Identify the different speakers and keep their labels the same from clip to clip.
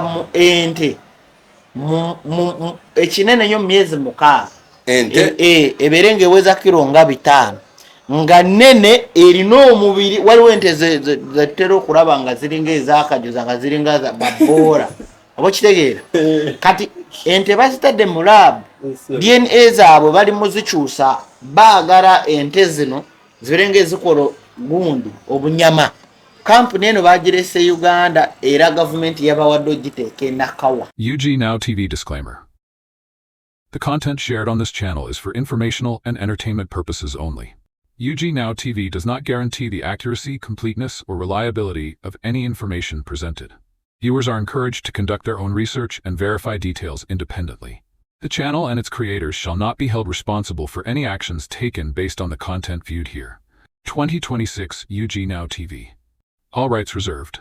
Speaker 1: mu ente ekinene nnyo myezi 6
Speaker 2: ente
Speaker 1: ebeere ng'eweza kilo nga 5 nga nnene erina omubiri. Waliwo ente zetera okulaba nga ziringa ezakajuza nga ziringa baboola oba kitegeera. Kati ente bazitadde mu laabu, DNA zaabwe bali muzikyusa, baagala ente zino zibeere ng'ezikola gundi obunyama. Kampuni eno bagirese Uganda era gavumenti yabawadde ogiteeka Nakawa.
Speaker 3: UG Now TV disclaimer. The content shared on this channel is for informational and entertainment purposes only. UG Now TV does not guarantee the accuracy, completeness, or reliability of any information presented. Viewers are encouraged to conduct their own research and verify details independently. The channel and its creators shall not be held responsible for any actions taken based on the content viewed here. 2026 UG Now TV. All rights reserved.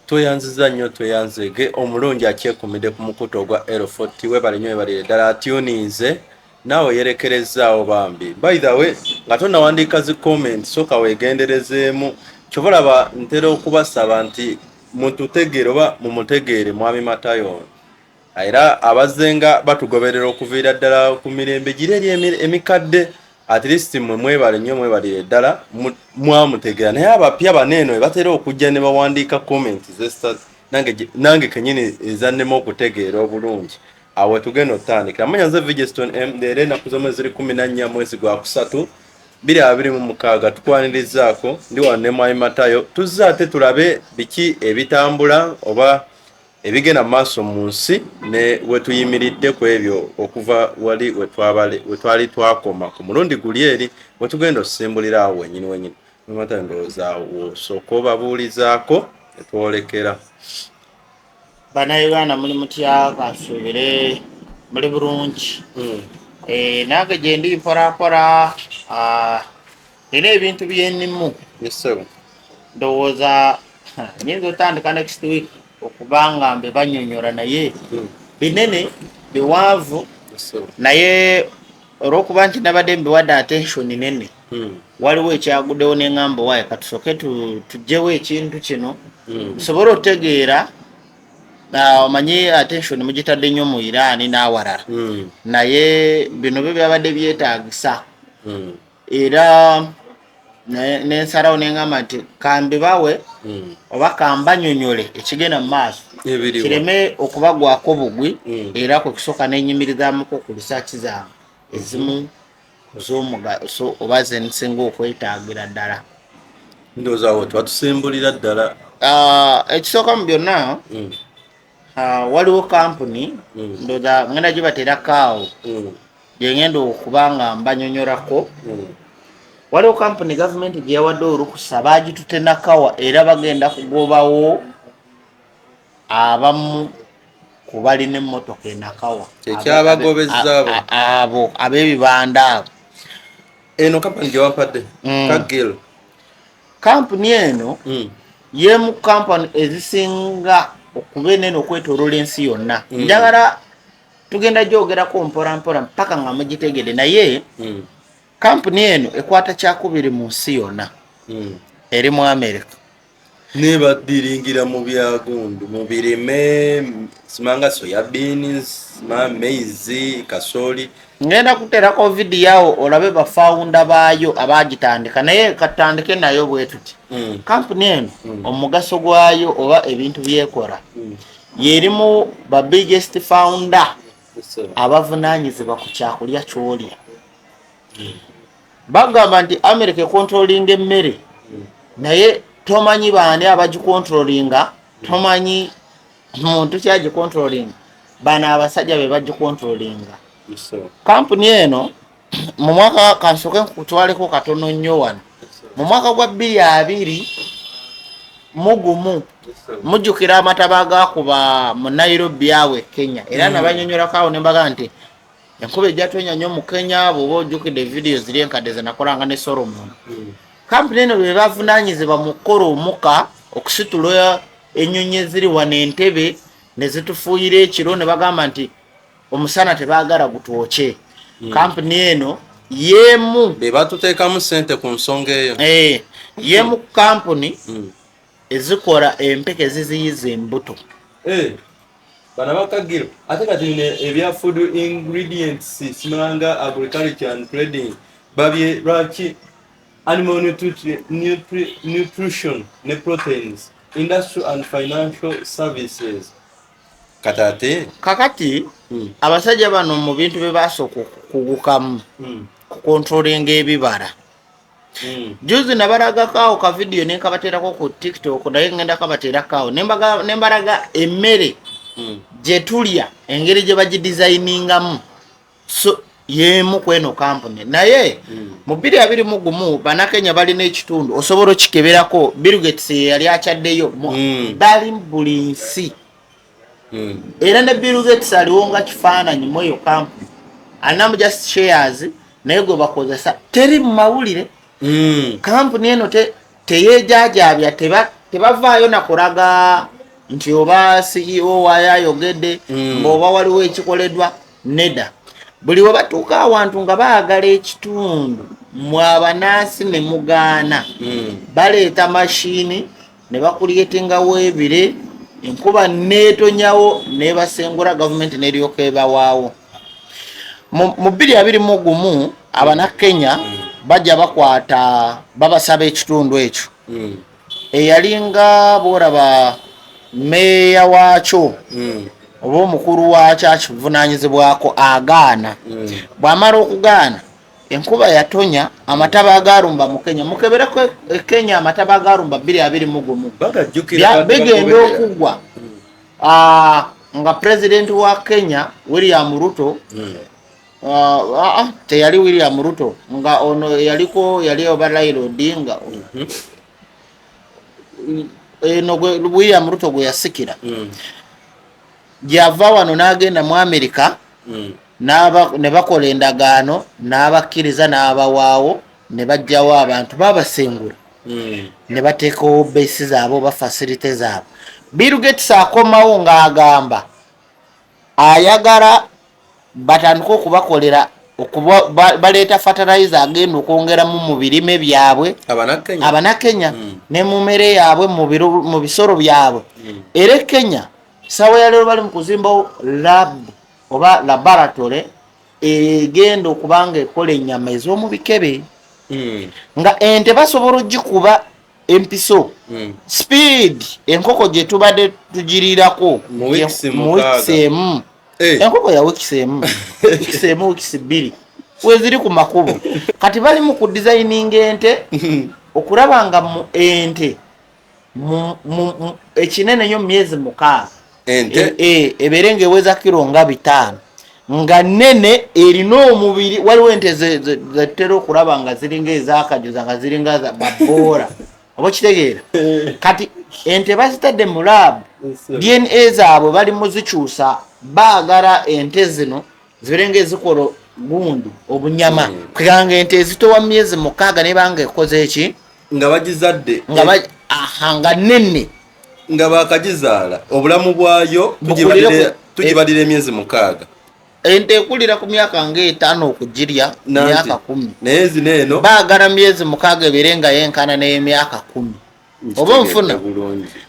Speaker 2: Tweyanziza nnyo tweyanzege omulungi akyekumidde ku mukuto ogwa L40 webale nnyo webalire ddala atuninze naawe yerekerezaawo bambi. By the way, nga tonnawandiika zi comment soka weegenderezeemu. Kyova laba ntera okubasaba nti mututegeere oba mumutegeere Mwami Matayo. Era abazzenga batugoberera okuviira ddala ku mirembe gire eri emikadde. At least mwebale nnyo mwebalire ddala mwamutegeera. Naye abapya baneeno batera okujja ne bawandiika comment nange kenyini ezannemu okutegeera obulungi. Awo tugenda otandikira. Manya nze Vigeston M leero ennaku zomwe ziri 14 mwezi gwa 3 2026 tukwanirizaako ndi wano ne Mwami Matayo. Tuzze ate tulabe biki ebitambula oba ebigenda maaso mu nsi ne wetuyimiridde ku ebyo okuva wali wetwali twakoma ku mulundi guli eri wetugenda osisimbulira awo wenyini. Matayo ndowooza osooka obabuulizaako etwolekera.
Speaker 1: Bannayuganda muli mutya? Kasuubire muli bulungi. Nange gye ndi mpolampola nina ebintu by'ennimu. Ndowooza nyinza otandika next week okubanga mbe banyonyola naye binene biwanvu naye olw'okuba nti nabadde mbiwadde attention nene waliwo ekyaguddewo neŋŋamba waaye katusooke tugyewo ekintu kino tusobole okutegeera. Omanyi attention mugitadde nnyo mu Iran n'awalala naye bino byo byabadde byetaagisa era nensalawo neŋŋamba nti kambibawe oba kambanyonyole ekigenda mu maaso kireme okubagwako bugwi era kwe kusooka nenyimirizaamuko ku research zange ezimu z'omugaso oba ze nsinga okwetaagira ddala.
Speaker 2: Ndowooza awo twatusimbulira ddala.
Speaker 1: Ekisooka mu byonna waliwo kampuni ndowooza ngenda gibateerako awo gye ngenda okuba nga mbanyonyolako. Waliwo kampuni gavumenti gye yawadde olukusa baagitutte Nakawa era bagenda kugobawo abamu ku balina emmotoka e Nakawa.
Speaker 2: Ekyabagobezaabo
Speaker 1: abo ab'ebibanda abo.
Speaker 2: Eno kampuni gye wampadde Kagero.
Speaker 1: Kampuni eno yemu kampuni ezisinga okuba enene okwetooloola ensi yonna. Njagala tugenda gyogerako mpolampola mpaka nga mugitegedde naye kampuni eno ekwata kyakubiri mu nsi yonna eri mu America.
Speaker 2: Nebaddiringira mu byagundu mu birime simanga soya beans maize kasooli.
Speaker 1: Ngenda kuteerako vidiyo awo olabe bafawunda baayo abagitandika naye katandike nayo bwe tuti. Kampuni eno omugaso gwayo oba ebintu byekola yerimu ba biggest founder abavunaanyizibwa ku kyakulya ky'olya. Bagamba nti America ekontrolinga emmere naye tomanyi baani abagikontrolinga, tomanyi muntu kyagikontrolinga, bano abasajja be bagikontrolinga. Kampuni eno mu mwaka kansooke nkutwaleko katono nnyo wano mu mwaka gwa 2021 mujjukira amataba agakuba mu Nairobi awe Kenya era nabanyonyolako awo ne mbaga nti enkuba ejjatonya nnyo mu Kenya bw'oba ojjukidde vidiyo ziri enkadde ze nakolanga ne Solomon. Kampuni eno be bavunaanyizibwa mu kukola omuka okusitula ennyonyi eziri wano Entebbe ne zitufuuyira ekiro ne bagamba nti omusana tebaagala gutwoke. Kampuni eno yemu
Speaker 2: be batuteekamu ssente ku nsonga eyo.
Speaker 1: Yemu kampuni ezikola empeke eziziyiza embuto.
Speaker 2: bana bakagiro ate kati ebya food ingredients simanga agriculture and trading babye lwaki animal nutrition ne proteins industry and financial services katate
Speaker 1: kakati abasajja bano mu bintu bye basooka kugukamu kukontrolinga ebibala juzi nabalagako ka video nenkabateerako ku TikTok naye ngenda kabateerako nembalaga emmere gye tulya engeri gye bagidesigningamu so yemu kweno company naye mu 2021 Bannakenya balina ekitundu osobola okikeberako Bill Gates yali akyaddeyo bali buli nsi era ne Bill Gates aliwo nga kifaananyi mu eyo company anamu just shares naye gwe bakozesa teri mu mawulire company eno teyejaajabya tebavaayo nakulaga nti oba CEO wayayogedde ng'oba waliwo ekikoleddwa neda buli we batuuka awantu nga baagala ekitundu mwabanaasi ne mugaana baleeta mashini ne bakulyetingawo ebire enkuba neetonyawo nebasengula gavumenti neryoka ebawaawo mu 2021 Abannakenya bajja bakwata babasaba ekitundu ekyo eyalinga boolaba meeya waakyo oba omukulu waakyo akivunaanyizibwako agaana bw'amala okugaana enkuba yatonya amataba agarumba mu Kenya mukebereko Kenya amataba agarumba 2021 bigenda okugwa nga president wa Kenya William Ruto teyali William Ruto nga ono yali Raila Odinga William Ruto gwe yasikira gyava wano n'agenda mu America ne bakola endagaano n'abakkiriza n'abawaawo ne bajjawo abantu babasengula ne bateekawo base zaabo ba facility zaabo Bill Gates akomawo ng'agamba ayagala batandika okubakolera baleeta fertilizer agenda okwongeramu mu birime byabwe Abannakenya ne mu mmere yaabwe mu bisoro byabwe era Kenya sawa ya lero bali mu kuzimbawo lab oba laboratory egenda okubanga ekola ennyama ez'omu bikebe nga ente basobola ogikuba empiso speed enkoko gye tubadde tugiriirako mu weeks emu enkoko ya weeks emu weeks bbiri weziri ku makubo kati bali mu kudesigninga ente okulaba nga mu ente ekinene nnyo myezi 6 eberenge eweza kilo nga 5 nga nene erina omubiri waliwo ente zetera okulaba nga ziringa ezakajuza nga ziringa za baboora oba kitegeera kati ente bazitadde mu lab DNA zaabwe bali muzikyusa baagala ente zino ziberenga ezikola gundi obunyama kweganga ente ezitowa myezi 6 nebanga ekoze eki
Speaker 2: nga bagizadde
Speaker 1: nga nene
Speaker 2: nga bakagizaala obulamu bwayo tugibalira emyezi 6
Speaker 1: ente ekulira ku myaka nga 5 okugirya myaka 10
Speaker 2: naye zino eno
Speaker 1: baagala myezi 6 eberenga yenkana n'emyaka 10 oba nfuna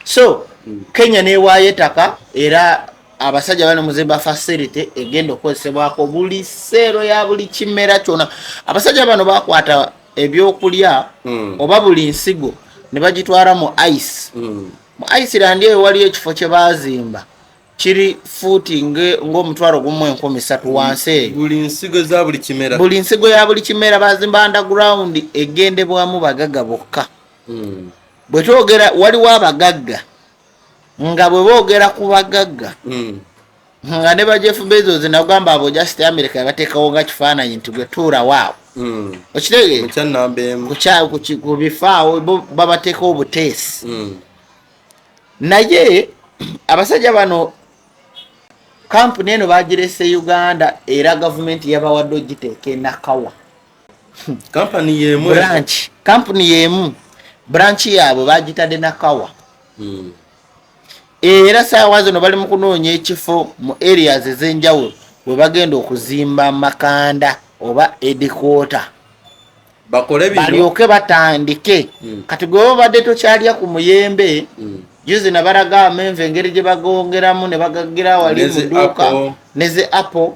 Speaker 1: so Kenya newaayo ettaka era abasajja bali muzimba facility egenda okozesebwako buli seero ya buli kimera kyona abasajja bano bakwata ebyokulya oba buli nsigo ne bagitwara mu ice mu Iceland eyo waliyo ekifo kye bazimba kiri fuuti ng'omutwalo gumu 1300 wansi
Speaker 2: buli nsigo za buli kimera
Speaker 1: buli nsigo ya buli kimera bazimba underground egendebwamu bagagga bokka bwe twogera waliwo abagagga nga bwe boogera ku bagagga nga ne ba Jeff Bezos nagamba abo just America yabateekawo nga kifaananyi nti gwe tuula waawo okitegeera ku bifaawo babateekawo obuteesi naye abasajja bano kampuni eno bagirese Uganda era gavumenti yabawadde ogiteeka enakawa kampuni yemu branch yaabwe bagitadde nakawa era saawa zino bali mu kunoonya ekifo mu areas ez'enjawulo bwe bagenda okuzimba makanda oba headquarter
Speaker 2: bakole bino
Speaker 1: balyoke batandike kati gwe babadde tokyalya ku muyembe juzi nabaraga amenvu engeri gye bagongeramu ne bagagira wali mu dduuka neze apple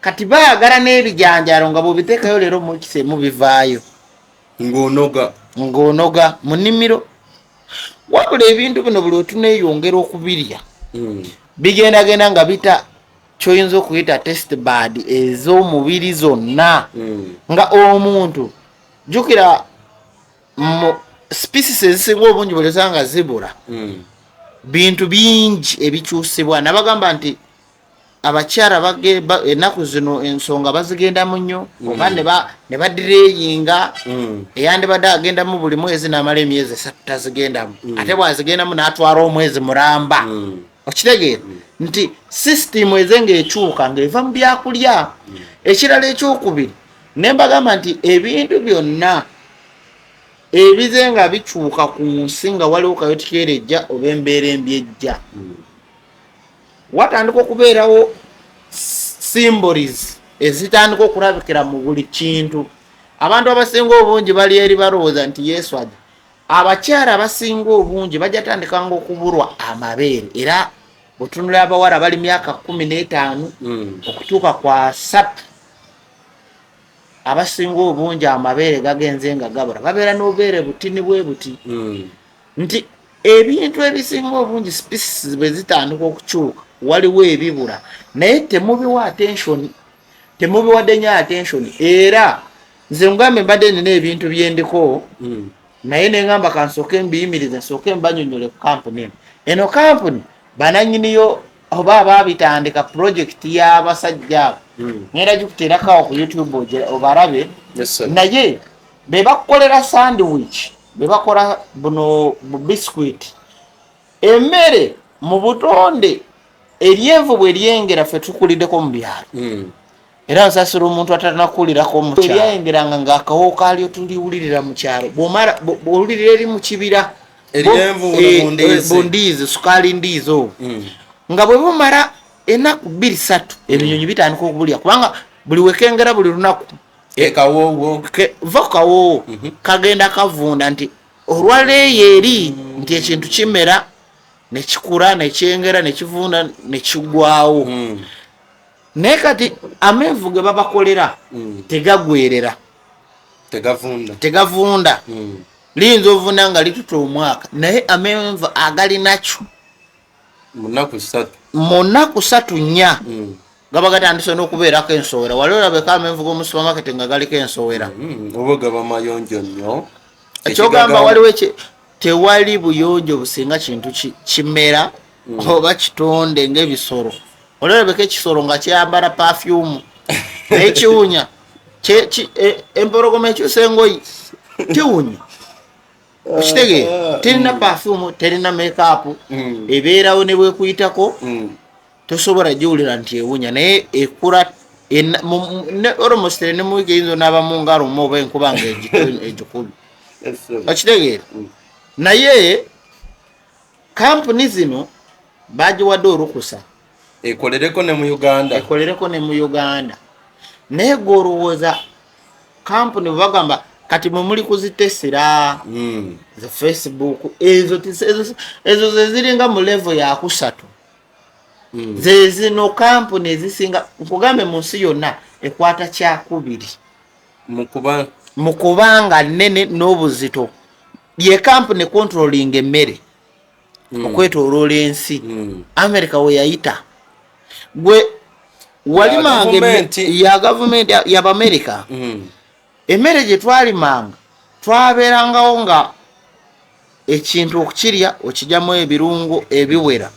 Speaker 1: kati baagala n'ebijanjaalo nga bw'obiteekayo leero mukisemu bivaayo ng'onoga mu nnimiro. Wabula ebintu bino buli wetuneeyongera okubirya bigendagenda nga bita kyoyinza okuyita test bad ez'omubiri zonna nga omuntu jjukira mu species ezisinga obungi buli osanga zibula bintu bingi ebikyusibwa. Nabagamba nti abakyala ennaku zino ensonga bazigendamu nnyo oba ne badireyinga eyandibadde agendamu buli mwezi n'amala emyezi 3 tazigendamu ate bwazigendamu n'atwala omwezi mulamba. Okitegeera nti sisitimu ezenga ekyuka ng'eva mu byakulya. Ekirala ekyokubiri nembagamba nti ebintu byonna ebizenga bikyuka ku nsi nga waliwo kayotikerejja oba embeera embi ejja watandika okubeerawo symbols ezitandika okulabikira mu buli kintu. Abantu abasinga obungi bali eri balowooza nti Yesu adda. Abakyala abasinga obungi bajja tandikanga okubulwa amabeere era otunula abawala bali myaka 15 okutuuka kwa 3 abasinga obungi amabeere gagenze nga gabula babeera n'obubeere butini bwe buti nti ebintu ebisinga obungi species bwe zitandika okukyuka waliwo ebibula naye temubiwa attention temubiwadde nnyo attention. Era nze mugambe mbadde nina ebintu byendiko naye nengamba kansooke mbiyimiriza nsooke mbanyonyole ku kampuni eno kampuni bananyiniyo oba abaabitandika project y'abasajja abo ngenda gikuteerakawo ku YouTube obarabe naye be bakukolera sandwich be bakola buno biscuit emmere mu butonde eryenvu bwe lyengera ffe tukuliddeko mu byalo era nsasira omuntu atanakulirako mu kyalo eryengeranga ng'akawo kaalyo tuliwulirira mu kyalo bw'owulirira eri mu kibira bundiizi sukaali ndiizi obwo nga bwe bumala ennaku 2-3 ebinyonyi bitandika okubulya kubanga buli wekengera buli lunaku vakawoowo kagenda kavunda nti olwaleeyo eri nti ekintu kimera nekikula nekyengera nekivunda nekigwawo naye kati amenvu ge babakolera tegagwerera tegavunda liyinza ovunda nga lituta omwaka naye amenvu agalinakyo mu nnaku 3-4 gaba gatandise n'okubeerako ensowera. Wali olabeko amenvu g'omu supermarket nga galiko ensowera
Speaker 2: oba gaba mayonjo nnyo.
Speaker 1: Ekyogamba waliwo tewali buyonjo businga kintu kimera oba kitonde ng'ebisolo. Wali olabeko ekisolo nga kyambala perfume naye kiwunya empologoma ekyusa engoyi kiwunya. Okitegeera terina perfume terina makeup ebeerawo ne bwekuyitako tosobola giwulira nti ewunya naye ekula almost ne mu wiiki eyinza onaaba mu ngalo mu oba enkuba nga egikulu. Okitegeera naye kampuni zino bagiwadde olukusa
Speaker 2: ekolereko ne mu Uganda naye gw'olowooza kampuni bwe bagamba kati mwe muli kuzitesera ze Facebook ezo zeziringa mu level ya 3 ze zino kampuni ezisinga nkugambe mu nsi yonna ekwata kyakubiri mu kubanga nnene n'obuzito ye kampuni controlling emmere okwetooloola ensi. America we yayita gwe walimanga ya government y'Amerika emmere gye twalimanga twabeerangawo nga ekintu okukirya okijjamu ebirungo ebiwera.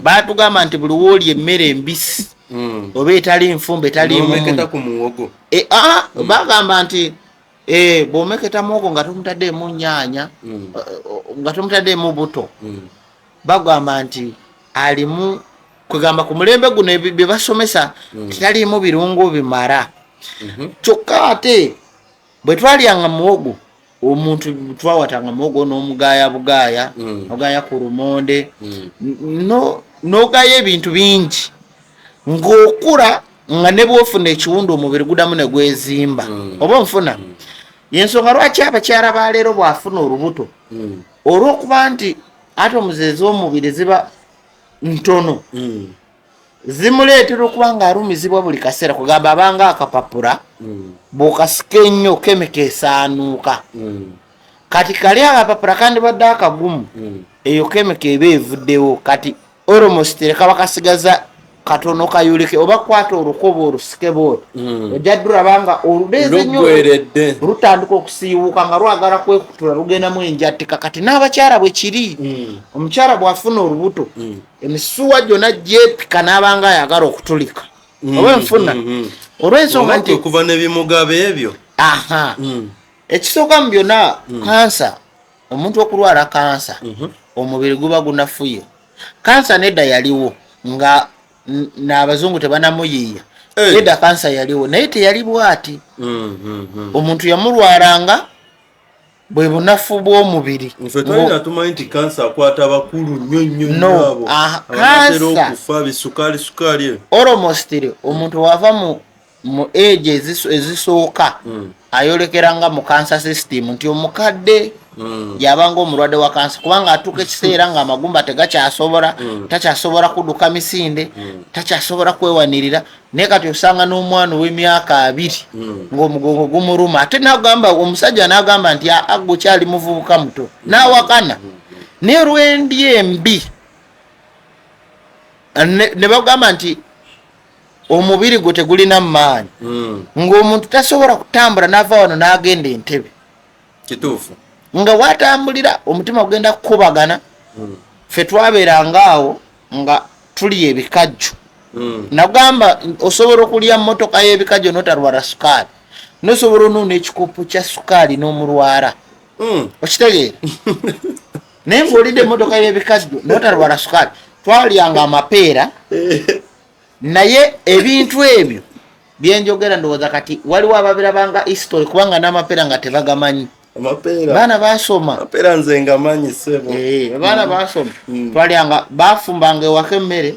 Speaker 2: Baatugamba nti buli woolya emmere embisi oba etali nfumbe etali muwogo bagamba nti bw'omeketa muwogo nga tomutaddeemu nnyaanya nga tomutaddeemu buto bagamba nti alimu kwegamba ku mulembe guno bye basomesa titaliimu birungo bimara. Kyokka ate bwe twalyanga muwogo omuntu twawatanga muwogo n'omugaaya bugaaya ogaaya ku lumonde n'ogaaya ebintu bingi ng'okula nga ne bw'ofuna ekiwundu omubiri gudamu ne gwezimba oba onfuna yensonga lwaki abakyala baleero bw'afuna olubuto olw'okuba nti
Speaker 1: atomu ez'omubiri ziba ntono zimuleetera okuba nga alumizibwa buli kaseera kugamba abanga akapapula bw'okasika ennyo kemika esaanuuka kati kali akapapula kandibadde akagumu eyo kemika eba evuddewo kati almost leka bakasigaza katono kayulike oba kwata olukoba olusike bwoti ojjadde olabanga olubeezi nnyo lutandika okusiiwuuka nga lwagala kwekutula lugendamu enjattika kati n'abakyala bwe kiri omukyala bw'afuna olubuto emisuwa gyonna gyepika n'abanga ayagala okutulika oba enfuna olw'ensonga nti
Speaker 2: okuva n'ebimugabo ebyo
Speaker 1: ekisooka mu byonna kansa omuntu okulwala kansa omubiri guba gunafuye kansa nedda yaliwo nga n'abazungu tebanamuyiiya edda kansa yaliwo naye teyali bwati omuntu yamulwalanga bwe bunafu bw'omubiri
Speaker 2: nfe twalina tumanyi nti kansa akwata abakulu nnyo abo abatera okufa bisukaali
Speaker 1: almost omuntu wava mu age ezisooka ayolekeranga mu kansa system nti omukadde yabanga omulwadde wa kansa kubanga atuuka ekiseera nga amagumba tegakyasobola takyasobola kudduka misinde takyasobola kwewanirira naye kati osanga n'omwana ow'emyaka 2 ng'omugongo gumuluma ate nagamba omusajja n'agamba nti agwo kyali muvubuka muto n'awakana naye lwendi embi ne bagamba nti omubiri gwe tegulina maanyi ng'omuntu tasobola kutambula n'ava wano n'agenda Entebbe
Speaker 2: kituufu
Speaker 1: nga watambulira omutima gugenda kukubagana ffe twabeeranga awo nga tuli ebikajjo nagamba osobola okulya mmotoka y'ebikajjo n'otalwala sukaali nosobola onuuna ekikopo kya sukaali n'omulwala okitegeera naye ng'olidde emmotoka y'ebikajjo n'otalwala sukaali twalyanga amapeera naye ebintu ebyo byenjogera ndowooza kati waliwo ababirabanga history kubanga n'amapeera nga tebagamanyi baana basoma
Speaker 2: amapeera nze ngamanyi sebo
Speaker 1: baana basoma twalyanga bafumbanga ewaka emmere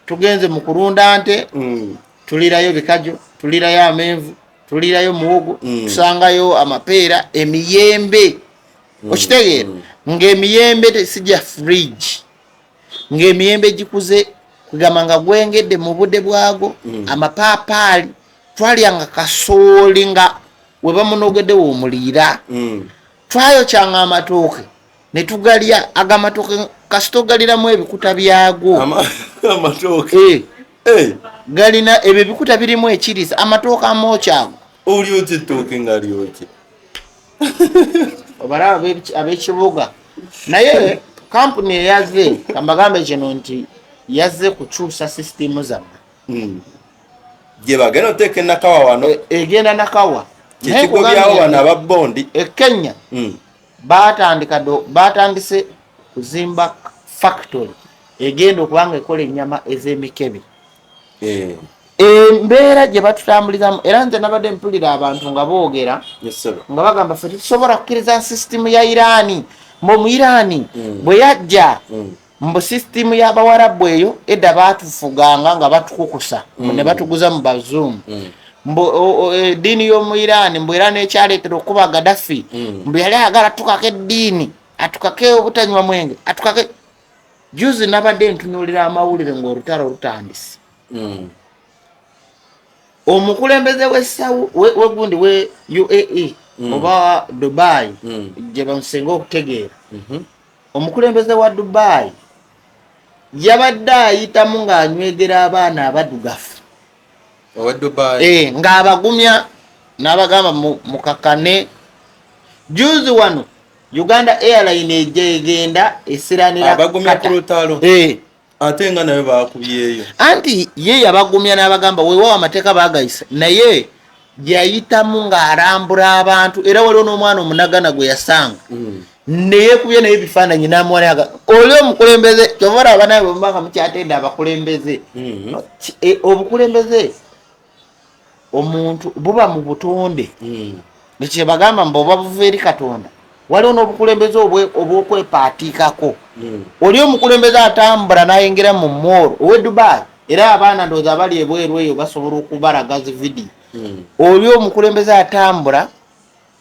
Speaker 1: tugenze mu kulunda nte tulirayo bikajjo tulirayo amenvu tulirayo muwogo tusangayo amapeera emiyembe okitegeera ng'emiyembe tesijja fridge ng'emiyembe gikuze kugamba nga gwengedde mu budde bwago amapaapaali twalyanga kasooli nga we bamunogeddewo omuliira twayokyanga amatooke ne tugalya agamatooke kasitogaliramu ebikuta byago
Speaker 2: amatooke
Speaker 1: galina ebyo ebikuta birimu ekiriisa amatooke amokyago
Speaker 2: oli oti ettooke nga lyoki
Speaker 1: obalaba ab'ekibuga naye kampuni eyaze kambagambe kino nti yazze kukyusa sisitimu zammwe
Speaker 2: gye bagenda oteeka enakawa wano
Speaker 1: egenda nakawa
Speaker 2: kikigo byawo wano ababbondi
Speaker 1: Kenya batandise kuzimba factory egenda okubanga ekola ennyama ez'emikebe embeera gye batutambulizamu era nze nabadde mpulira abantu nga boogera nga bagamba ffe tusobola kukkiriza sisitimu ya Iraani mbu Iraani bwe yajja mbu sisitimu y'Abawarabu eyo edda baatufuganga nga batukukusa ne batuguza mu bazungu mbu eddiini y'omu Iraani mbu era n'ekyaleetera okuba Gaddafi mbu yali ayagala atukako eddiini atukake obutanywa mwenge atukake juzi nabadde ntunuulira amawulire ng'olutalo lutandise omukulembeze wegundi we UAE oba Dubai gye bamusenga okutegeera omukulembeze wa Dubai yabadde ayitamu ng'anywegera abaana abadugafu
Speaker 2: owa Dubai
Speaker 1: ng'abagumya n'abagamba mukakane juzi wano Uganda Airline egenda esiranira
Speaker 2: abagumya ku lutalo ate nga nawe bakubyeyo
Speaker 1: anti ye yabagumya n'abagamba weewa amateeka bagayisa naye yayitamu ng'alambula abantu era waliwo n'omwana omunagana gwe yasanga neyekubye naye ebifaananyi n'amuwanaga oli omukulembeze kyova olaba nawe bwemubanga mukyatenda abakulembeze obukulembeze omuntu buba mu butonde nekyebagamba mbu oba buva eri Katonda waliwo n'obukulembeze obw'okwepaatiikako oli omukulembeze atambula n'ayingira mu mooro ow'e Dubai era abaana ndowooza abali ebweru eyo basobola okubalaga zi vidiyo oli omukulembeze atambula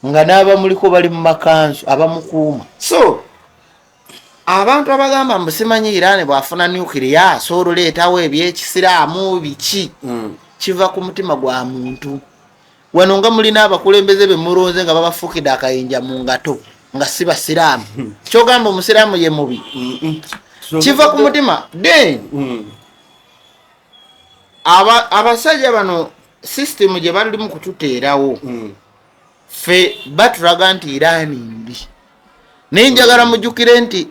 Speaker 1: nga n'abamuliko bali mu makanzu abamukuuma so abantu abagamba mbusimanyi Iran bwafuna nuclear so leetawo ebyekisiraamu biki kiva ku mutima gwa muntu wano nga mulina abakulembeze be mulonze nga babafukide akayinja mu ngato nga si basiraamu kyogamba omusiraamu ye mubi kiva ku mutima then abasajja bano system gye bali mu kututeerawo fe batulaga nti Iran mbi naye njagala mujjukire nti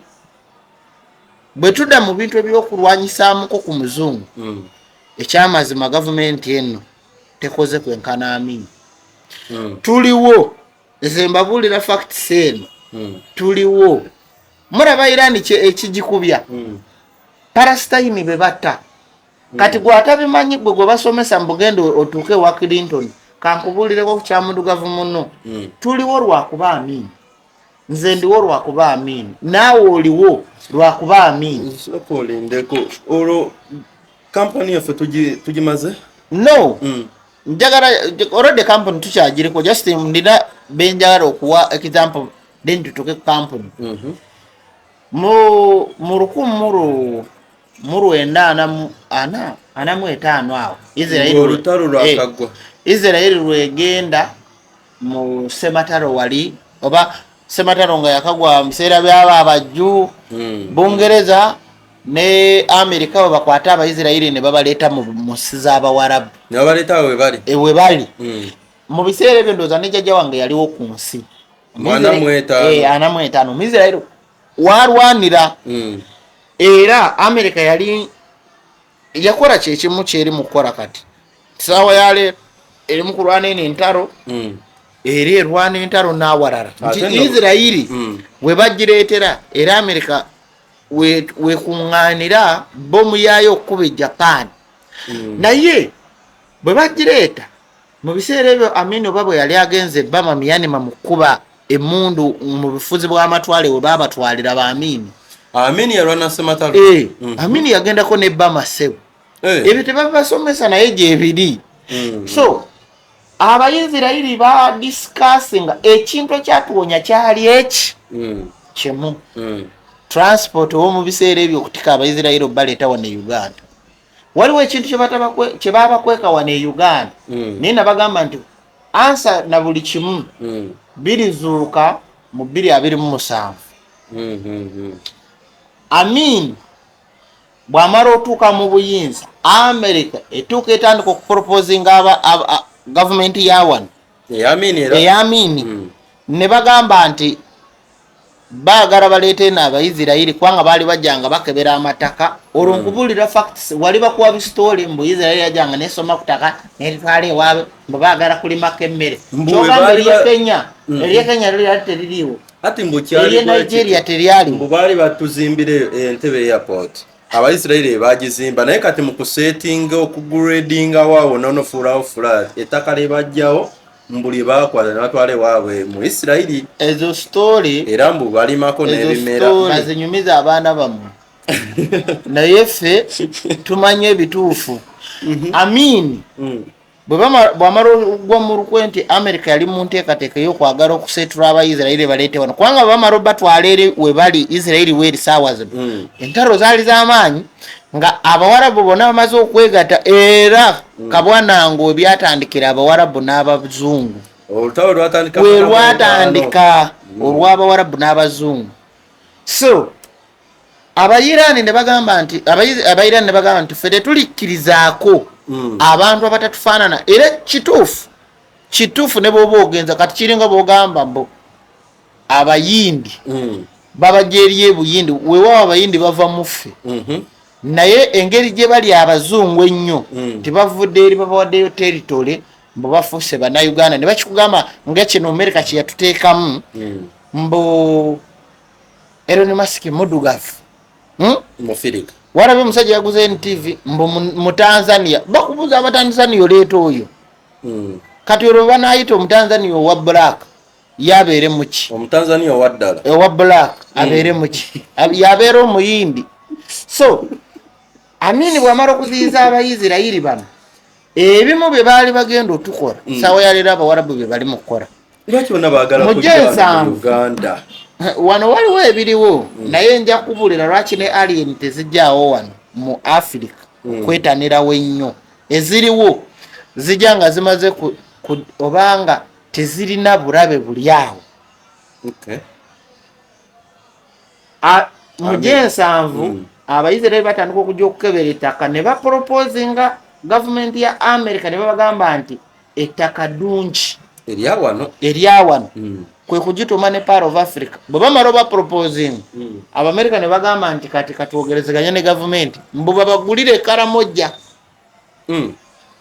Speaker 1: bwe tudda mu bintu ebyokulwanyisaamuko ku muzungu ekyamazima gavumenti eno tekoze kwenkana Amin tuliwo nze mbabuulira facts eno tuliwo muraba Iran ekigikubya Palestine be batta kati gwe atabimanyi gwe basomesa mbugendo otuuke wa Clinton kankubuulireko kyamudugavu muno tuliwo lwakuba Amin nze ndiwo lwakuba Amin naawe oliwo lwakuba Amin
Speaker 2: ndeko olwo kampani yaffe tugimaze
Speaker 1: no njagala already company tukyagiriko just ndina benjagala okuwa example then tutuke company mu 1945 awo Israel lwegenda mu semataro wali oba semataro nga yakagwa museera byaba abajju Bungereza ne Amerika babakwata Abaisirairi ne babaleeta mu musiza abawarabu
Speaker 2: ne babaleeta we
Speaker 1: bali mu biseera ebyo ndoza ne jjajja wange yaliwo ku nsi ana mwetaano Muisirairi warwanira era Amerika yali yakola kyekimu kyeri mu kukola kati sawa yale eri mu kulwana entaro era erwana entaro n'awalala nti Israeli we bagireetera era Amerika wekuŋŋaanira bomu yaayo okuba Japan naye bwe bagireeta mu biseera ebyo Amin oba bwe yali agenze Bama Myanmar mu kuba emmundu mu bufuzi bw'amatwale we baabatwalira ba Amin
Speaker 2: yalwana sematalo
Speaker 1: Amin yagendako ne Bama sebo ebyo tebabasomesa naye gyebiri so Abaisirairi ba discussinga ekintu ekyatuwonya kyali eki kimu transport omu biseera ebyo okutika Abaisirairi obaleeta wano e Uganda waliwo ekintu kye babakweka wano e Uganda naye nabagamba nti ansa na buli kimu birizuuka mu 2027 Amin bw'amala otuuka mu buyinza America etuuka etandika okuproposinga gavumenti ya wano Amin ne bagamba nti baagala baleete n'Abaisirairi kubanga baali bajjanga bakebera amataka olwo nkubulira facts wali bakuwa bistooli mbu Israeli yajjanga nesoma kutaka neritwala ewaabwe mbu baagala kulimako emmere kyogamba eryekenya liri teririiwo eri Nigeria teryali
Speaker 2: mbu baali batuzimbire Entebbe airport Abaisirairi bagizimba naye kati mu kusetinga okugradinga waawo nonofuulawo flat ettaka libajjawo mbuli bakwata ne batwala ewaabwe mu Isirairi
Speaker 1: ezo story
Speaker 2: era mbu balimako n'ebimera
Speaker 1: bazinyumiza abaana bammwe naye ffe tumanye ebituufu Amin bw'amala ogwa mu lukwe nti America yali mu nteekateeka y'okwagala okusetula Abaisirairi baleete wano kubanga bamala batwala eri we bali Isirairi weeri saawa zino entalo zaali z'amaanyi nga Abawarabu bonna bamaze okwegatta era kabwanango ebyatandikira Abawarabu n'Abazungu we lwatandika olw'Abawarabu n'Abazungu so Abayirani ne bagamba nti Abayirani ne bagamba nti ffe tetulikkirizaako abantu abatatufaanana era kituufu ne bw'oba ogenza kati kiringa bw'ogamba mbu Abayindi babajja eri ebuyindi weewaawo Abayindi bava mu ffe naye engeri gye bali Abazungu ennyo tebavudde eri babawaddeyo territory mbu bafuuse bannayuganda ne bakikugamba nga kino America kye yatuteekamu mbu Elon Musk muddugavu
Speaker 2: mufirika
Speaker 1: warabye omusajja yaguze NTV mbu mu Tanzania bakubuza Abatanzania oleeta oyo kati olwo banaayita Omutanzania owa black yabeere muki
Speaker 2: Omutanzania owa ddala
Speaker 1: owa black abeere muki yabeere omuyindi so Amin bw'amala okuziyiza Abaisirairi bano ebimu bye baali bagenda otukola sawa yaleero Abawarabu bye bali mu kukola
Speaker 2: lwaki bonna baagala kujja mu Uganda
Speaker 1: wano waliwo ebiriwo naye nja kubulira lwaki ne alien tezijjaawo wano mu Africa kwetanirawo ennyo eziriwo zijja nga zimaze obanga tezirina bulabe buli awo. Mu G7 Abayisirairi batandika okujja okukebera ettaka ne baporopozinga gavumenti ya America ne babagamba nti ettaka ddungi eryawano kwe kugituma ne part of Africa. Bwe bamala baporopozinga Abamerika ne bagamba nti kati katwogerezeganye ne gavumenti mbu babagulire Karamoja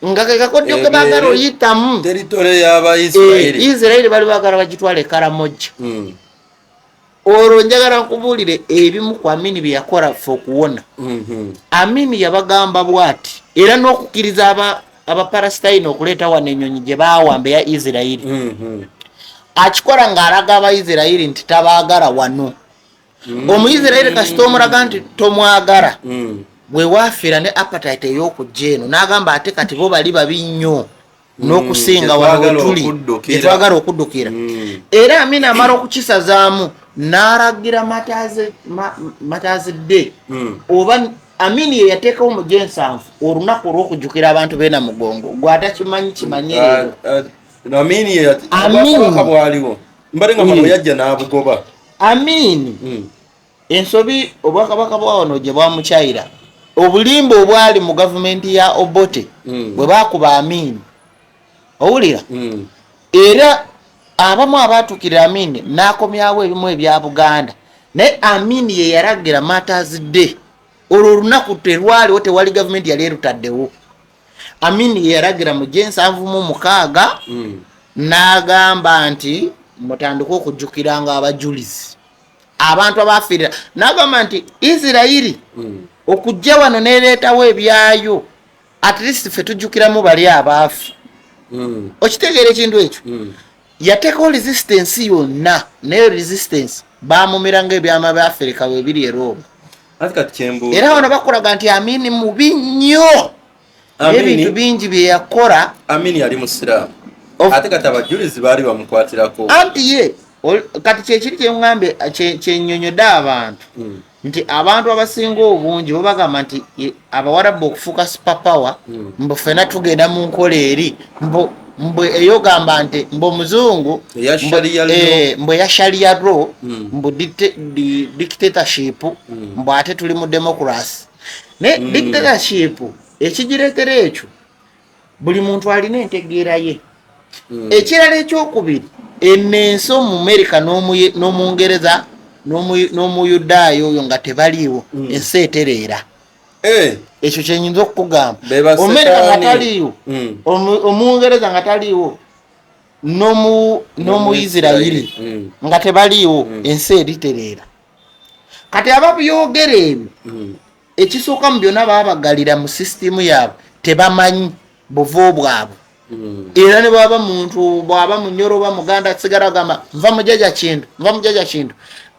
Speaker 1: nga ke kakodyo ke baagala oyitamu
Speaker 2: territory y'Abayisirairi.
Speaker 1: Isirairi bali baagala bagitwale Karamoja. Olwo njagala nkubuulire ebimu ku Amini bye yakola ffe okuwona. Amini yabagamba bw'ati era n'okukkiriza Abapalestina okuleeta wano ennyonyi gye baawamba ya Isirairi. Akikola ng'alaga Abayisirairi nti tabaagala wano. Omuyisirairi kasita omulaga nti tomwagala bwe waafiira ne appetite ey'okujja eno n'agamba ate kati bo bali babi nnyo n'okusinga wano tuli twagala okuddukira. Era Amini amala okukisazaamu n'alagira matazidde oba Amini ye yateekawo mu G7 olunaku olw'okujjukira abantu b'e Namugongo gwe atakimanyi kimanyerero.
Speaker 2: Amini bwaliwo mbale nga mano yajja n'abugoba.
Speaker 1: Amini ensobi obwakabaka bwa wano gye bwamukyayira obulimba obwali mu gavumenti ya Obote bwe bakuba Amini owulira era abamu abatukira Amini n'akomyawo ebimu ebya Buganda naye Amini ye yalagira matazidde olwo olunaku terwaliwo tewali gavumenti yali erutaddewo. Amini ye yalagira mu G7 n'agamba nti mutandika okujjukiranga abajulizi abantu abafiirira n'agamba nti Isirairi okujja wano neereetawo ebyayo at least ffe tujjukiramu bali abaafu. Okitegeera ekintu ekyo yateekawo resistance yonna naye resistance baamumiranga ebyama bya Africa bwe biri Roma. Era wano bakulaga nti Amini mubi nnyo ebintu bingi bye yakola.
Speaker 2: Amini yali musiraamu ate kati abajulizi baali bamukwatirako
Speaker 1: anti ye kati kyekiri kyeŋŋambe kyennyonnyodde abantu nti abantu abasinga obungi bo bagamba nti Abawarabu okufuuka superpower mbu ffenna tugenda mu nkola eri mbu eyogamba nti mbu omuzungu mbu eya sharia law mbu dictatorship mbu ate tuli mu democracy ne dictatorship ekigireetera ekyo buli muntu alina entegeera ye. Ekirala ekyokubiri enensi mu America n'Omungereza n'Omuyudaayo oyo nga tebaliiwo ensi etereera. Ekyo kyenyinza okukugamba Omerika nga taliiwo Omungereza nga taliiwo n'Omuyisirairi nga tebaliiwo ensi eritereera. Kati ababyogera ebyo ekisooka mu byonna baabagalira mu sisitimu yaabwe tebamanyi buvo bwabwe. Era ne baba muntu bwaba munyoro ba Muganda kisigala gamba nva mujaja kintu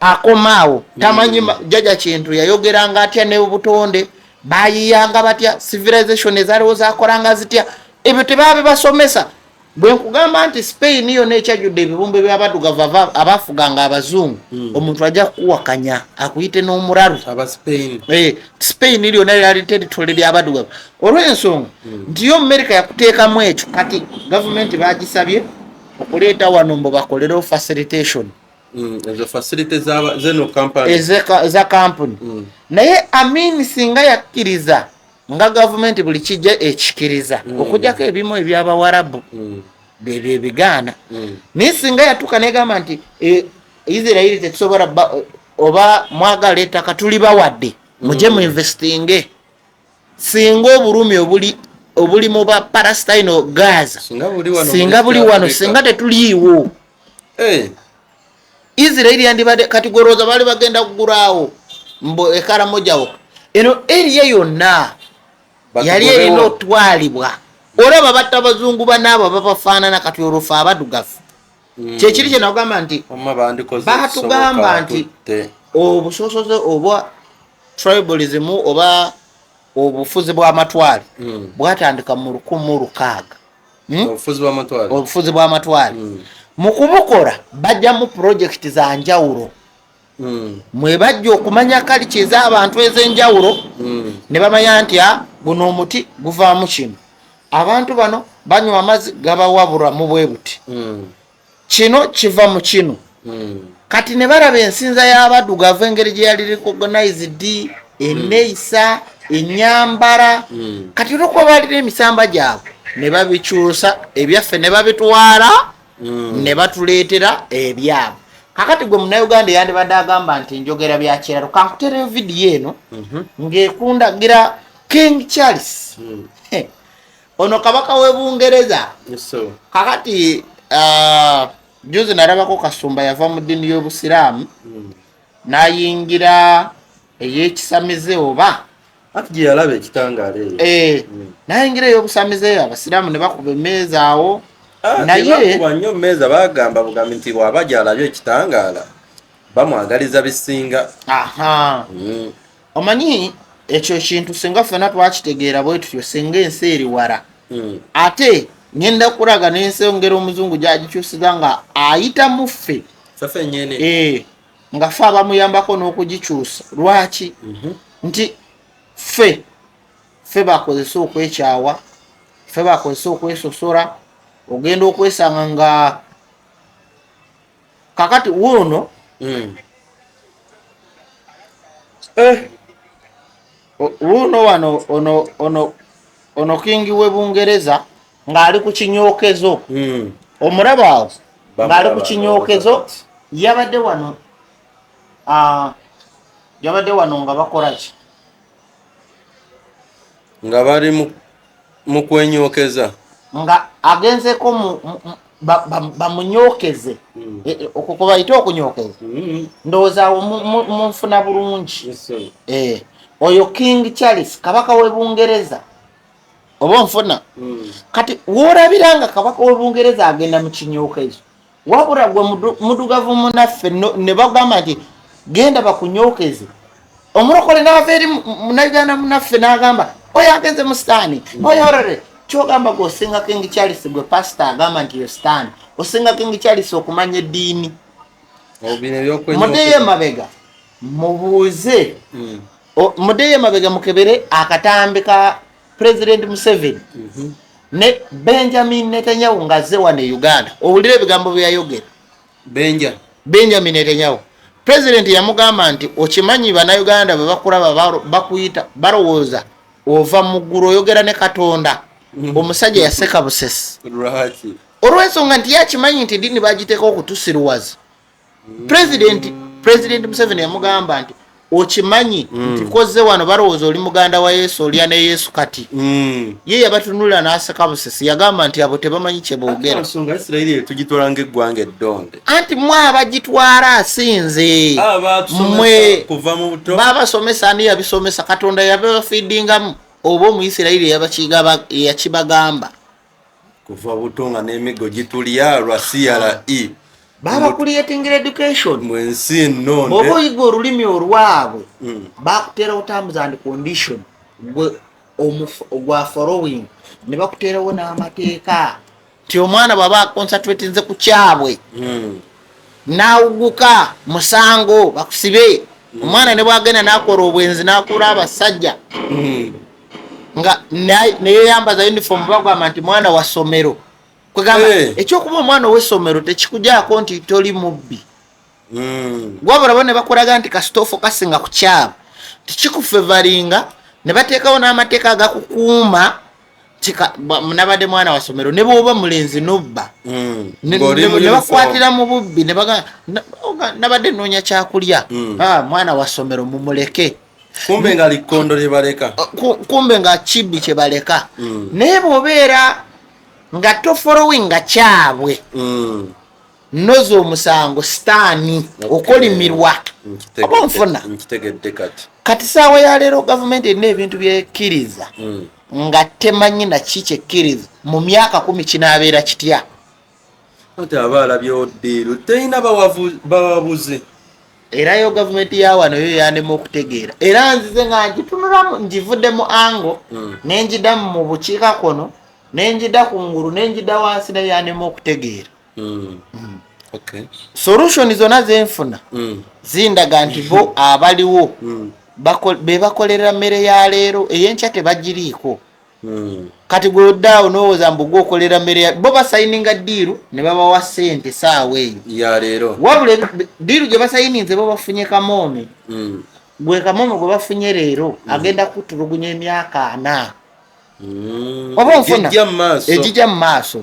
Speaker 1: akomaawo tamanyi jaja kintu yayogeranga atya ne obutonde bayiyanga batya civilization ezaliwo zakolanga zitya ebyo tebabe basomesa. Bwe nkugamba nti Spain yo nekyajudde ebibumbe by'abadugavu abafuganga abazungu omuntu ajja kuwakanya akuyite n'omulalu Spain iliyo nayo yali territory ly'abadugavu. Olw'ensonga nti yo America yakuteekamu ekyo kati gavumenti bagisabye okuleeta wano mbu bakolerewo facilitation
Speaker 2: ezo facility zeno company
Speaker 1: eza company naye Amini singa yakkiriza nga gavumenti buli kijja ekikiriza okujjako ebimu eby'Abawarabu bebyo ebigaana naye singa yatuuka negamba nti Isirairi tetusobola oba mwagala ettaka tuli bawadde mujje mu investinge singa obulumi obuli mu ba Palestine Gaza singa buli wano singa tetuliiwo Isirairi yandibadde kati goroza bali bagenda kugulaawo mbo Karamoja eno area yonna yali erina otwalibwa olaba batta abazungu banaabo babafaanana kati olufa abadugavu. Kyekiri kye nagamba nti batugamba nti obusosoze oba tribalism oba obufuzi bw'amatwale bwatandika mu 1600 obufuzi bw'amatwale mu kubukola bajja mu project za njawulo mwe bajja okumanya kalica ez'abantu ez'enjawulo ne bamanya nti guno omuti guvaamu kino. Abantu bano banywa amazzi gabawabula mu bwe buti, kino kiva mu kino. Kati ne balaba ensinza y'abaddugavu engeri gye yali recognized, enneeyisa, ennyambala. Kati olwokuba balina emisamba gyabwe ne babikyusa ebyaffe ne babitwala ne batuleetera ebyabwe. Kakati gwe Munnayuganda yandibadde agamba nti njogera bya kiralo. Kankutereyo vidiyo eno ng'ekundagira King Charles ono kabaka w'e Bungereza. Kakati juzi narabako Kasumba yava mu ddiini y'Obusiraamu n'ayingira ey'ekisamize oba
Speaker 2: ati gye yalaba ekitangaala
Speaker 1: n'ayingira ey'obusamize Abasiraamu ne bakuba emmeeza awo.
Speaker 2: Naye nnyo mmeeza bagamba bugambi nti bw'aba gy'alabye ekitangaala bamwagaliza bisinga.
Speaker 1: Omanyi ekyo ekintu singa ffena twakitegeera bwe tutyo singa ensi eri wala. Ate ngenda kulaga n'ensi engero omuzungu gy'agikyusiza nga ayita mu ffe nga ffe abamuyambako n'okugikyusa. Lwaki? Nti ffe bakozesa okwekyawa, ffe bakozesa okwesosola, ogenda okwesanga nga kakati wuuno wuuno wano ono kingi w'e Bungereza ng'ali ku kinyookezo. Omulaba awo ng'ali ku kinyookezo yabadde wano nga bakola ki?
Speaker 2: Nga bali mu kwenyokeza
Speaker 1: nga agenzeko bamunyokeze okwo kubayita okunyokeza. Ndowooza awo munfuna bulungi. Oyo King Charles kabaka w'e Bungereza oba nfuna. Kati woolabiranga kabaka w'e Bungereza agenda mu kinyookezo, wabula gwe mudugavu munaffe ne bagamba nti genda bakunyokeze. Omulokole n'ava eri Munnayuganda munaffe n'agamba oyo agenze mu sitaani, oyo olole kyogamba gwe osinga King Charles gwe pasita agamba nti yo sitaani, osinga King Charles okumanya eddiini. Mudeyo emabega mubuuze, mudeyo emabega mukebere akatambi ka President Museveni ne Benjamin Netanyahu ng'azze wano e Uganda. Owulira ebigambo bye yayogera Benjamin Netanyahu. President yamugamba nti okimanyi Bannayuganda bwe bakulaba bakuyita balowooza ova mu ggulu oyogera ne Katonda. Omusajja yaseka busesi olw'ensonga nti yakimanyi nti eddiini bagiteeka okutusiruwaza. President Museveni yamugamba nti okimanyi nti kozze wano balowooza oli muganda wa Yesu, olya ne Yesu kati. Ye yabatunulira n'aseka busesi yagamba nti abo tebamanyi kye boogera.
Speaker 2: Isirayiri tugitwala ng'eggwanga eddonde.
Speaker 1: Anti mwe abagitwala asinze
Speaker 2: kuva mu buto
Speaker 1: babasomesa ani yabisomesa Katonda yabafiidingamu oba Omuyisirayiri yakibagamba
Speaker 2: kuva buto nga n'emigo gitulya lwa CRE
Speaker 1: baba creating education
Speaker 2: mwensi ennonde.
Speaker 1: Bw'oba oyiga olulimi olwabwe bakuteera terms and condition gwa following ne bakuteerawo n'amateeka nti omwana bw'aba concentrate nze ku kyabwe n'awuguka musango bakusibe. Omwana ne bwagenda n'akola obwenzi n'akula abasajja nga neyeyambaza uniform bagamba nti mwana wa ssomero. Kwegamba ekyokuba omwana ow'essomero tekikugyako nti toli mubbi. Wabula bo ne bakulaga nti kasitoofo kasinga ku kyabo tikikufevalinga ne bateekawo n'amateeka agakukuuma nabadde mwana wa ssomero ne bw'oba mulenzi nobba ne bakwatira mu bubbi ne bagamba nabadde nnoonya kyakulya mwana wa ssomero mumuleke.
Speaker 2: Kumbe nga likondo lye baleka,
Speaker 1: kumbe nga kibbi kye baleka. Naye bw'obeera nga tofolowinga kyabwe nozo omusango sitaani okolimirwa oba nfuna. Kati saawa ya leero gavumenti erina ebintu byekkiriza nga temanyi na ki kyekkiriza mu myaka 10 kinaabeera kitya.
Speaker 2: Ate aba alabye oddiiru terina bawabuze.
Speaker 1: Era yo gavumenti ya wano yo yanema okutegeera. Era nzize nga ngitunulamu ngivuddemu ango nenjidamu mu bukiika kono nenjida kungulu nenjida wansi nayo yanema okutegeera.
Speaker 2: Okay.
Speaker 1: Solution zonna zenfuna zindaga nti bo abaliwo be bakolera mmere ya leero ey'enkya tebagiriiko. Kati gwe oddaawo n'owooza mbu gwokolera mmere bo basayininga ddiiru ne babawa ssente saawa eyo
Speaker 2: ya leero,
Speaker 1: wabula ddiiru gye basayininze bo bafunye kamoome. Gwe kamoome gwe bafunye leero agenda kutulugunya emyaka 4 oba nfuna ejijja mu maaso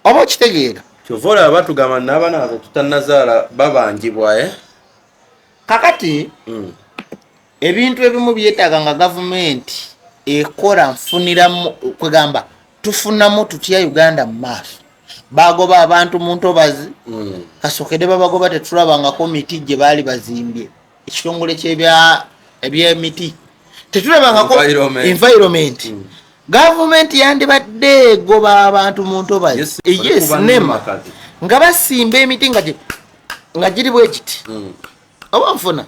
Speaker 1: oba okitegeera.
Speaker 2: kyova abatugamba n'abaana babe tutanazaala babangibwa
Speaker 1: kakati ebintu ebimu byetaaga nga gavumenti ekola nfuniramu kwegamba tufunamu tutya Uganda mu maaso. Bagoba abantu mu ntobazi kasookedde babagoba tetulabangako miti gye baali bazimbye ekitongole ebyemiti tetulabangako environment. Gavumenti yandibadde egoba abantu mu ntobazi nema nga basimba emiti nga giri bwe kiti oba nfuna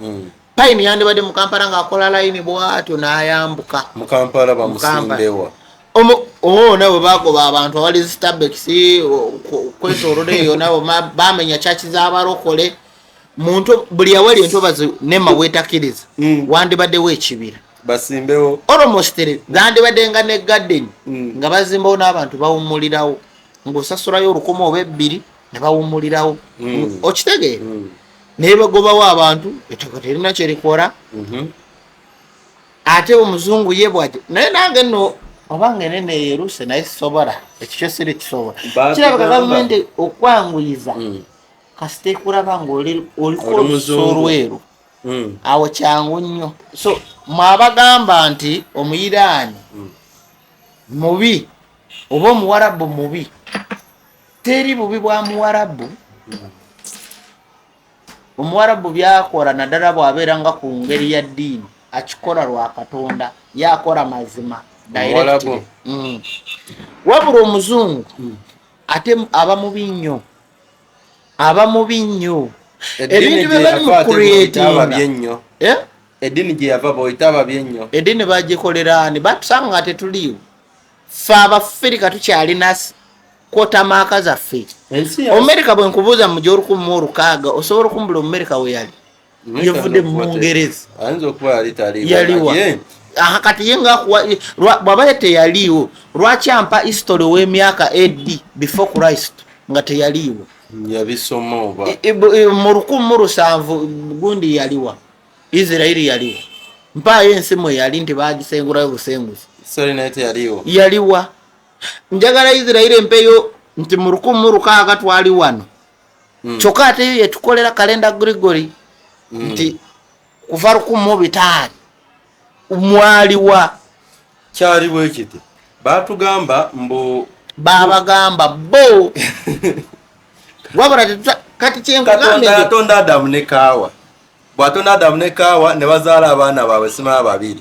Speaker 1: payini yandibadde mu Kampala ng'akola layini bw'atyo n'ayambuka
Speaker 2: mu Kampala bamusimbewa
Speaker 1: nabo bagoba abantu abali Starbucks kwetoolola eyo nabo bamenya kyaki z'abalokole muntu buli awali entobazi nema weetakiriza wandibaddewo ekibira
Speaker 2: basimbewo
Speaker 1: almost gandibadde nga ne garden nga bazimbawo n'abantu bawummulirawo ng'osasulayo olukoma oba 2 ne bawummulirawo okitegeera naye bagobawo abantu ettaka terina kye likola ate omuzungu ye bw'ati naye nange nno obange nene yeruse naye sisobola ekikyo siri kisobola kirabika gavumenti okwanguyiza kasita ekulaba ng'oliko oluso olweru awo kyangu nnyo. So mwabagamba nti omuyiraani mubi oba omuwarabu mubi teri bubi bwa muwarabu. Omuwarabu byakola naddala bw'abeera nga ku ngeri ya ddiini akikola lwa Katonda yakola mazima directly. Wabula omuzungu ate aba mubi nnyo ebintu bye bali mu creatinga
Speaker 2: eddiini gye yava boyitaba byennyo
Speaker 1: eddiini bagikolerani batusanga nga tetuliwo ffe Abafirika tukyalina kotamaaka zaffe. Omerika bwe nkubuuza mu gy'olukumi osobola okumbula Omerika we yali yavudde mu Bungereza yaliwa kati ye bw'aba ye teyaliwo lwaki ampa history w'emyaka AD before Christ nga teyaliwo
Speaker 2: yabisoma oba
Speaker 1: mu 1700 gundi yaliwa Israeli yaliwa mpaayo ensi mwe yali nti bagisengulayo busenguzi yaliwa njagala Israeli empeyo nti mu 1600 twali wano kyokka ate yo yetukolera kalenda Gregory nti kuva 1500 mwaliwa
Speaker 2: kyali bwe kiti batugamba mbu
Speaker 1: babagamba bo wabula kati kyenkugambye
Speaker 2: Katonda Adamu ne Kaawa bw'atonda Adamu ne Kaawa ne bazaala abaana baabwe simala 2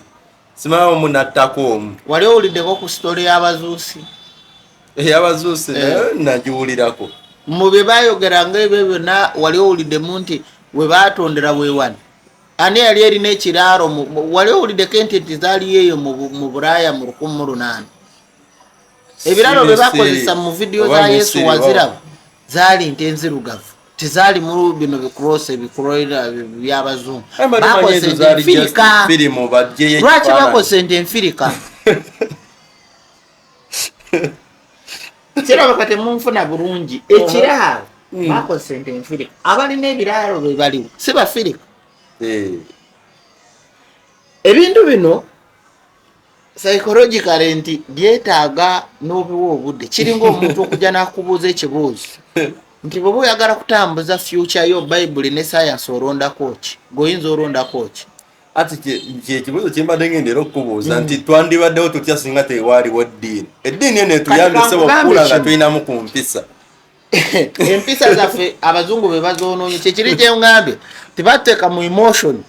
Speaker 2: simala omu n'attako omu.
Speaker 1: Wali owuliddeko ku story y'Abazuusi?
Speaker 2: Ey'Abazuusi nagiwulirako
Speaker 1: mu bye baayogeranga ebyo byonna wali owuliddemu nti we baatondera weewani ani yali erina ekiraalo wali owuliddeko enti zaaliyo eyo mu Bulaaya mu 1800 ebiraalo bye bakozesa mu vidiyo za Yesu waziraba zaali nti enzirugavu tezaali mu bino bikulosa ebikuloera by'Abazungu bakozesa enfirika. Lwaki bakozesa enti enfirika? Kiraba kati munfuna bulungi ekiraalo bakozesa enti enfirika abalina ebiraalo bwe baliwo si Bafirika. Ebintu bino psychologically nti byetaaga n'obiwa obudde kiringa omuntu okujja n'akubuuza ekibuuzo nti bwe oyagala kutambuza future yo Bible ne science olondako ki goyinza olondako ki
Speaker 2: ati ekibuuzo kimbadde ngendera okubuuza nti twandibaddewo tutya singa tewaaliwo eddiini eno etuyambise okukula nga tulinamu ku mpisa
Speaker 1: empisa zaffe Abazungu be bazoonoonye kyekiri kyengambye tebateeka mu emotion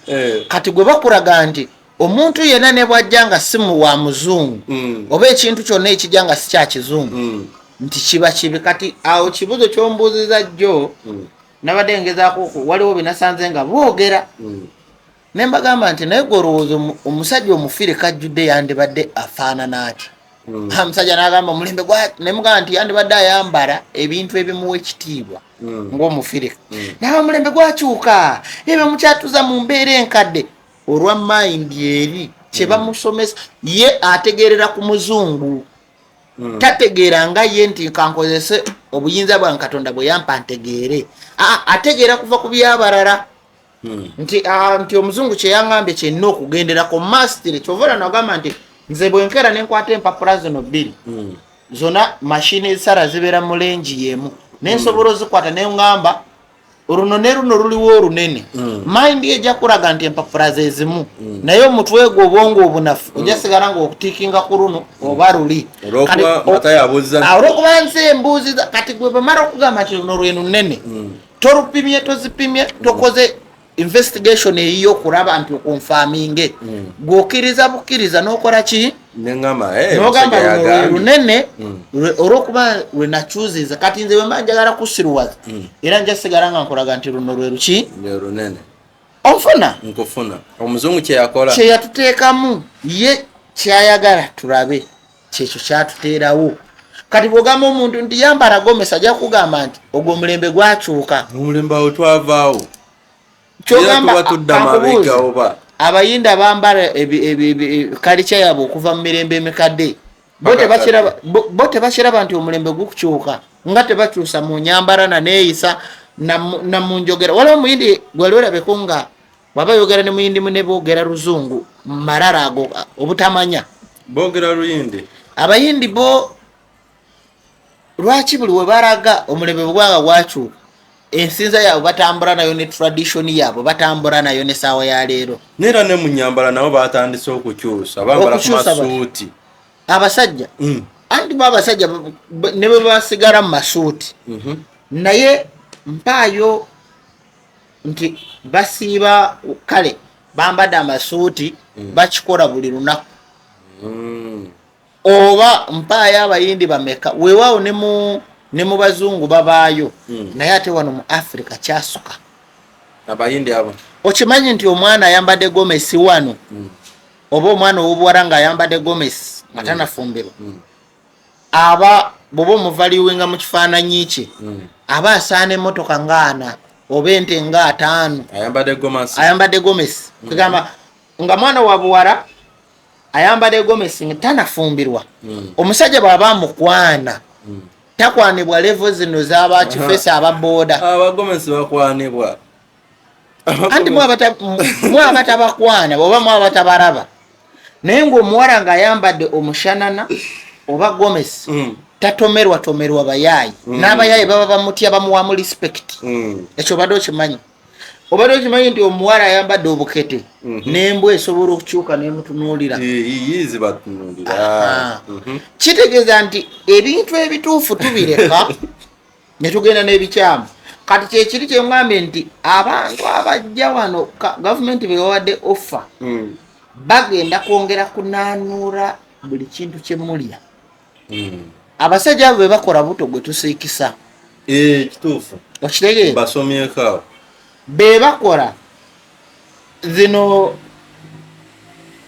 Speaker 1: kati gwe bakulaga nti omuntu yenna ne bw'ajja nga si wa muzungu oba ekintu kyonna ekijja nga si kya kizungu nti kiba kibi. Kati awo kibuzo ky'ombuuziza jjo nabadde ngezaako waliwo binasanze nga boogera ne mbagamba nti naye gwe olowooza omusajja Omufirika ajjudde yandibadde afaanana ati Omusajja n'agamba omulembe gwa nemugamba nti yandibadde ayambala ebintu ebimuwa ekitiibwa ng'omufirika naye omulembe gwakyuka ebyo mukyatuza mu mbeera enkadde olwa mayindi eri kye bamusomesa ye ategeerera ku muzungu tategeera nga ye nti kankozese obuyinza bwa Katonda bwe yampa ntegeere ategeera kuva ku byabalala nti omuzungu kye yaŋŋambye kyenna okugenderako masitire kyovola nagamba nti nze bwenkera nenkwata empapula zino bbiri zona mashini ezisala zibeera mu lengi yemu nensobola ozikwata neŋŋamba oluno ne luno luliwo olunene mayindi ejja kulaga nti empapula ze zimu naye omutwe gwo obwongo obunafu ojja sigala ng'okutiikinga ku luno oba luli olwokuba nsi embuuziza kati gwe bamala okugamba nti luno lwenu nnene tolupimye tozipimye tokoze investigation eyiyo okulaba nti okunfaaminge gw'okkiriza bukkiriza n'okola ki n'ogamba luno lunene olwokuba lwe nakyuziza kati nze bwe njagala kusiruwaza era nja sigala nga nkolaga nti luno lwe luki
Speaker 2: lunene
Speaker 1: nkufuna
Speaker 2: omuzungu kye yakola
Speaker 1: kye yatuteekamu ye kyayagala tulabe kyekyo kyatuteerawo kati bw'ogamba omuntu nti yambala gomesa ajja kugamba nti ogwo omulembe gwakyuka
Speaker 2: omulembe awo twavaawo
Speaker 1: kyogamba abayinda bambala kalica yaabwe okuva mu mirembe emikadde bo tebakiraba nti omulembe gukukyuka nga tebakyusa mu nyambala naneeyisa na mu njogera waliwo omuyindi gwali werabeko nga bwaba yogera ne muyindi mune boogera luzungu malala ago obutamanya
Speaker 2: boogera luyindi
Speaker 1: abayindi bo lwaki buli we balaga omulembe bwanga gwakyuka ensinza yaabwe batambula nayo ne tradition yaabwe batambula nayo ne saawa ya leero
Speaker 2: neera ne mu nyambala nabo batandise okukyusa bambala ku masuuti
Speaker 1: abasajja anti bo abasajja ne bwe basigala mu masuuti naye mpaayo nti basiiba kale bambadde amasuuti bakikola buli lunaku oba mpaayo abayindi bameka weewaawo ne mu bazungu babaayo naye ate wano mu Africa kyasuka
Speaker 2: abayindi abo
Speaker 1: okimanyi nti omwana ayambadde gomesi wano oba omwana ow'obuwala ng'ayambadde gomesi nga tanafumbirwa aba bw'oba omuvaliwenga mu kifaananyi kye aba asaana emmotoka ng'ana oba ente nga 5 ayambadde gomesi kugamba nga mwana wa buwala ayambadde gomesi nga tanafumbirwa omusajja bw'aba amukwana takwanibwa levo zino z'abakifesi ababooda
Speaker 2: abagomesi bakwanibwa
Speaker 1: anti mwaba tabakwana oba mwaba tabaraba naye ng'omuwala ng'ayambadde omushanana oba gomesi tatomerwa bayaayi n'abayaayi baba bamutya bamuwamu respect ekyo obadde okimanyi nti omuwala ayambadde obukete n'embwa esobola okukyuka n'emutunuulira kitegeeza nti ebintu ebituufu tubireka ne tugenda n'ebikyamu kati kyekiri kyengambye nti abantu abajja wano gavumenti bewawadde offer bagenda kwongera kunaanuula buli kintu kyemulya abasajja abo bebakola buto gwe tusiikisa
Speaker 2: kituufu
Speaker 1: okitegeera
Speaker 2: basomyeko
Speaker 1: bebakola zino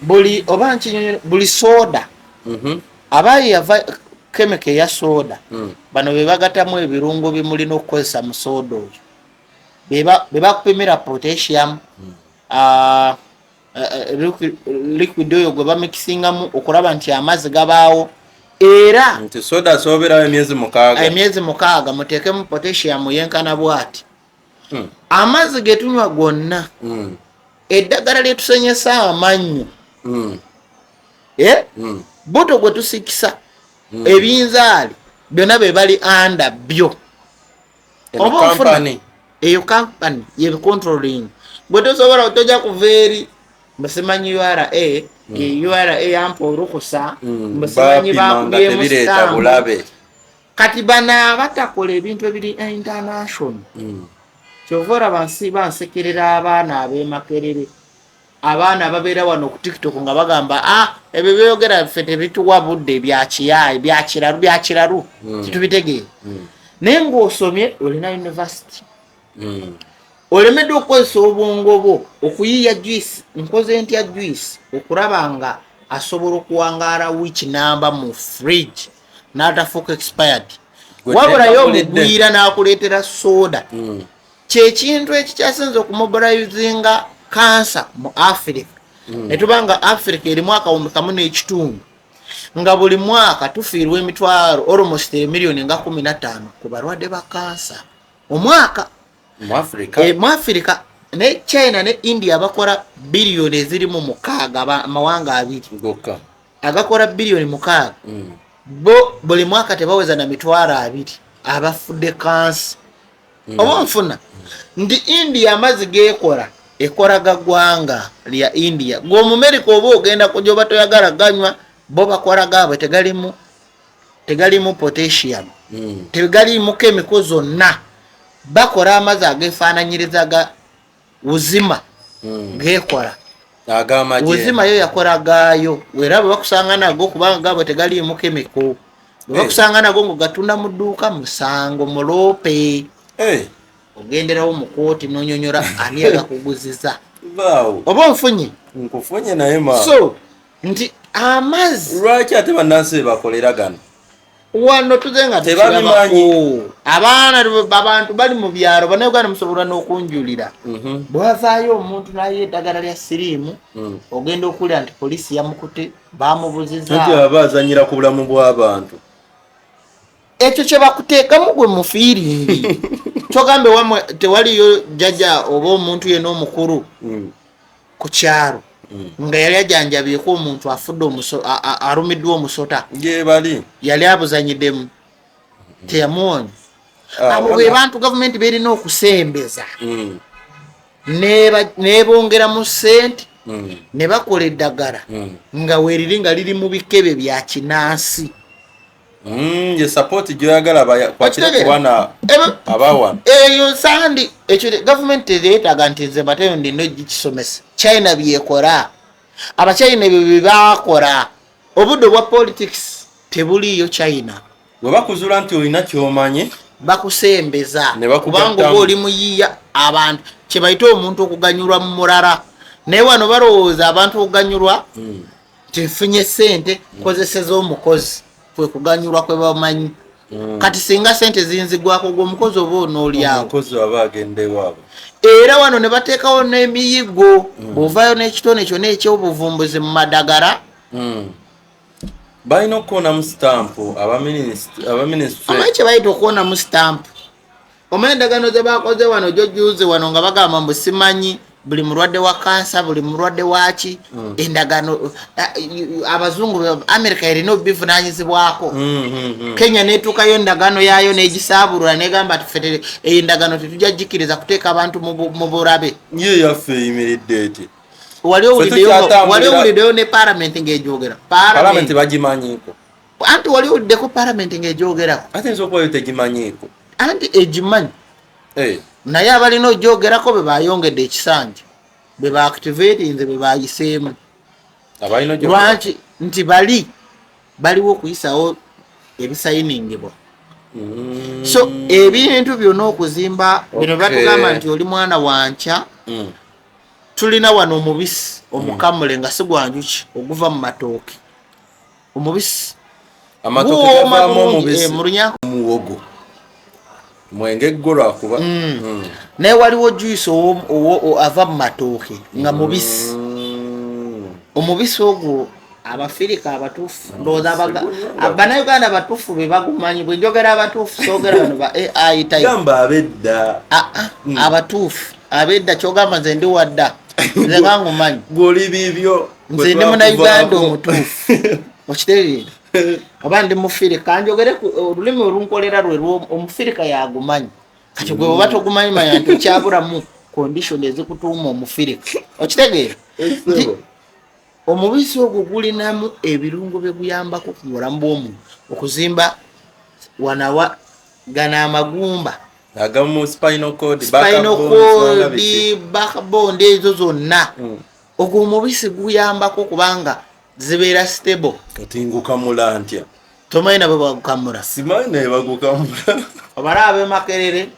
Speaker 1: buli soda abayi yava kemika eya soda bano bebagatamu ebirungo bimulina okukozesa mu soda oyo bebakupimira potassium liquid oyo gwe bamikisingamu okulaba nti amazzi gabaawo era
Speaker 2: nti soda sooberawo
Speaker 1: emyezi 6 muteekemu potassium yenkana bwati amazzi getunywa gonna eddagala lyetusenyesa amannyo buto gwe tusikisa ebinzaali byonna be bali anda byo oba ofuna eyo kampani yebicontrolling gwe tosobola otojja kuva eri mbasimanyi URA yampa olukusa mbasimanyi bakubyemu sitambu kati bana batakola ebintu ebiri international kyovora bansekerera abaana ab'emakerere abaana babeera wano ku TikTok nga bagamba ebyo byogera ffe tebituwa budde byakiyaayi byakiralu kitubitegeere naye ng'osomye olina university olemeddwa okukozesa obwongo bwo okuyiiya juice nkoze ntya juice okulaba nga asobola okuwangaala week number mu fridge n'atafuuka expired wabulayo omugwira n'akuleetera soda kyekintu ekikyasinza okumobilizinga kansa mu Africa ne tubanga Africa erimu akawumbi kamu n'ekitundu nga buli mwaka tufiirwa emitwalo almost emiliyoni nga 15 ku balwadde ba kansa omwaka mu Africa ne China ne India bakola biliyoni ezirimu 6 amawanga abiri agakola biliyoni 6 bo buli mwaka tebaweza na mitwalo 2 abafudde kansa oba nfuna ndi India amazi gekola ekoraga gwanga lya India gwomumerika oba ogenda kujoba toyagala ganywa bo bakola gaabwe tegalimu potassium tegalimu chemical zonna bakola amazi agefaananyirizaga uzima gekola uzima yo yakola gaayo era bakusanga nago kubanga gaabwe tegalimu chemical bakusanga nago ngo gatunda mu dduuka musango mulope ogenderawo mu kooti nonyonyola ani agakuguziza oba nfunye
Speaker 2: naye
Speaker 1: so nti amazzi
Speaker 2: lwaki ate bannansi bakolera gano
Speaker 1: wano tuzenga
Speaker 2: tebabimanyi
Speaker 1: abantu bali mu byalo bannayuganda musobola n'okunjulira bwavaayo omuntu naye eddagala lya siriimu ogenda okulira nti poliisi yamukute bamubuzizza
Speaker 2: aba azanyira ku bulamu bw'abantu
Speaker 1: ekyo kye bakuteekamu gwe mufiiringi togambe wamwe tewaliyo jjajja oba omuntu yenna omukulu ku kyalo nga yali ajanjabyeko omuntu afudde arumiddwa omusota yali abuzanyiddemu teyamuwonya abo be bantu gavumenti berina okusembeza nebongera mu ssente ne bakola eddagala nga weeriri nga liri mu bikebe bya kinansi
Speaker 2: ye support gyoyagala kwakire kubana abawana
Speaker 1: eyo sandi ekyo gavumenti yeetaaga nti nze mateyo ndina gikisomesa China byekola abachina ebyo byebakola obudde bwa politics tebuliyo China
Speaker 2: bwe bakuzula nti olina kyomanye
Speaker 1: bakusembeza kubanga oba oli muyiya abantu kye bayita omuntu okuganyulwa mu mulala naye wano balowooza abantu okuganyulwa nfunye ssente nkozeseza omukozi kwe kuganyulwa kwe bamanyi kati singa ssente zinzigwako gw'omukozi oba onoolyawo era wano ne bateekawo n'emiyigo bw'ovaayo n'ekitone kyonna eky'obuvumbuzi mu madagala
Speaker 2: balina okuwonamu sitampu abaminisitule
Speaker 1: amanyi kye bayita okuwonamu sitampu omanyi endagaano ze bakoze wano jojuuze wano nga bagamba mbu simanyi buli mulwadde wa kansa buli mulwadde waki endagaano abazungu America erina obivunaanyizibwako Kenya netuukayo endagaano yaayo n'egisaabulula negamba ati endagaano tetujja jjikiriza kuteeka abantu mu bulabe
Speaker 2: ye yaffe eyimiridde eti
Speaker 1: wali owuliddeyo ne palamenti ng'ejogera
Speaker 2: palamenti bagimanyiko
Speaker 1: anti wali owuliddeko palamenti ng'ejogerako
Speaker 2: ate nza okubayo tegimanyiko
Speaker 1: anti egimanyi naye abalina ojogerako be bayongedde ekisanja be baactivatinze be bayiseemu lwaki nti baliwo okuyisawo ebisayiningibwa so ebintu byonna okuzimba bino batugamba nti oli mwana wanca tulina wano omubisi omukamule nga sigwanjuki oguva mu matooke omubisi
Speaker 2: amatooke gavaamu omubisi muwogo mwenge ggola kuba
Speaker 1: naye waliwo juice ava mu matooke nga mubisi omubisi ogwo abafirika abatuufu ndowooza bannayuganda abatuufu be bagumanyi bwe njogera abatuufu soogera bano ba AI
Speaker 2: gamba abedda
Speaker 1: abatuufu abedda kyogamba nze ndi wadda nze ngangumanyi
Speaker 2: gwoli bibyo
Speaker 1: nze ndi munnayuganda omutuufu okitegeera oba ndi mufirika njogere olulimi olunkolera lwe omufirika yagumanyi kati gwe bwe batogumanyi manya nti okyabulamu condition ezikutuuma omufirika okitegeera nti omubisi ogwo gulinamu ebirungo bye guyambako ku bulamu bw'omuntu okuzimba wanawa gana amagumba
Speaker 2: agamu spinal cord
Speaker 1: backbone ezo zonna ogwo omubisi guyambako kubanga zibeera stable
Speaker 2: otingukamula ntya
Speaker 1: tomanyi nabo bagukamula
Speaker 2: simanyi naye bagukamula
Speaker 1: obala ab'emakerere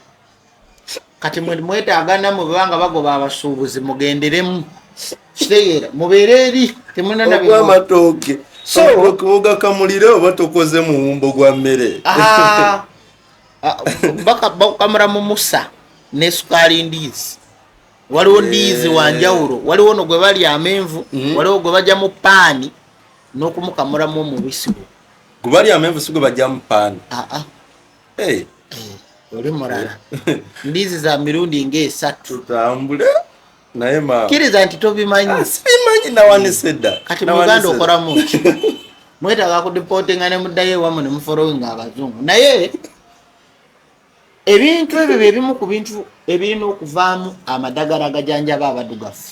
Speaker 1: kati mwetaagana mu bibanga bagoba abasuubuzi mugenderemu kitegeera mubeere eri temunana
Speaker 2: ogw'amatooke kubuga kamulire oba tokoze muwumbo gwa mmere
Speaker 1: bakamura mu musa ne sukaali ndiizi waliwo ndiizi wanjawulo waliwo no gwe bali amenvu waliwo gwe bajja mu paani n'okumukamulamu omubisi
Speaker 2: gwe bali amenvu si gwe bajja mu paani
Speaker 1: oli mulala ndiizi za mirundi ng'esatu
Speaker 2: tutambule naye
Speaker 1: kkiriza nti tobimanyi
Speaker 2: sibimanyi nawanisedda
Speaker 1: kati muganda okolamu ki mwetaaga kudipootinga ne muddayo ewamu ne mufolowinga abazungu naye ebintu ebyo byebimu ku bintu ebirina okuvaamu amadagala agajanjaba abadugavu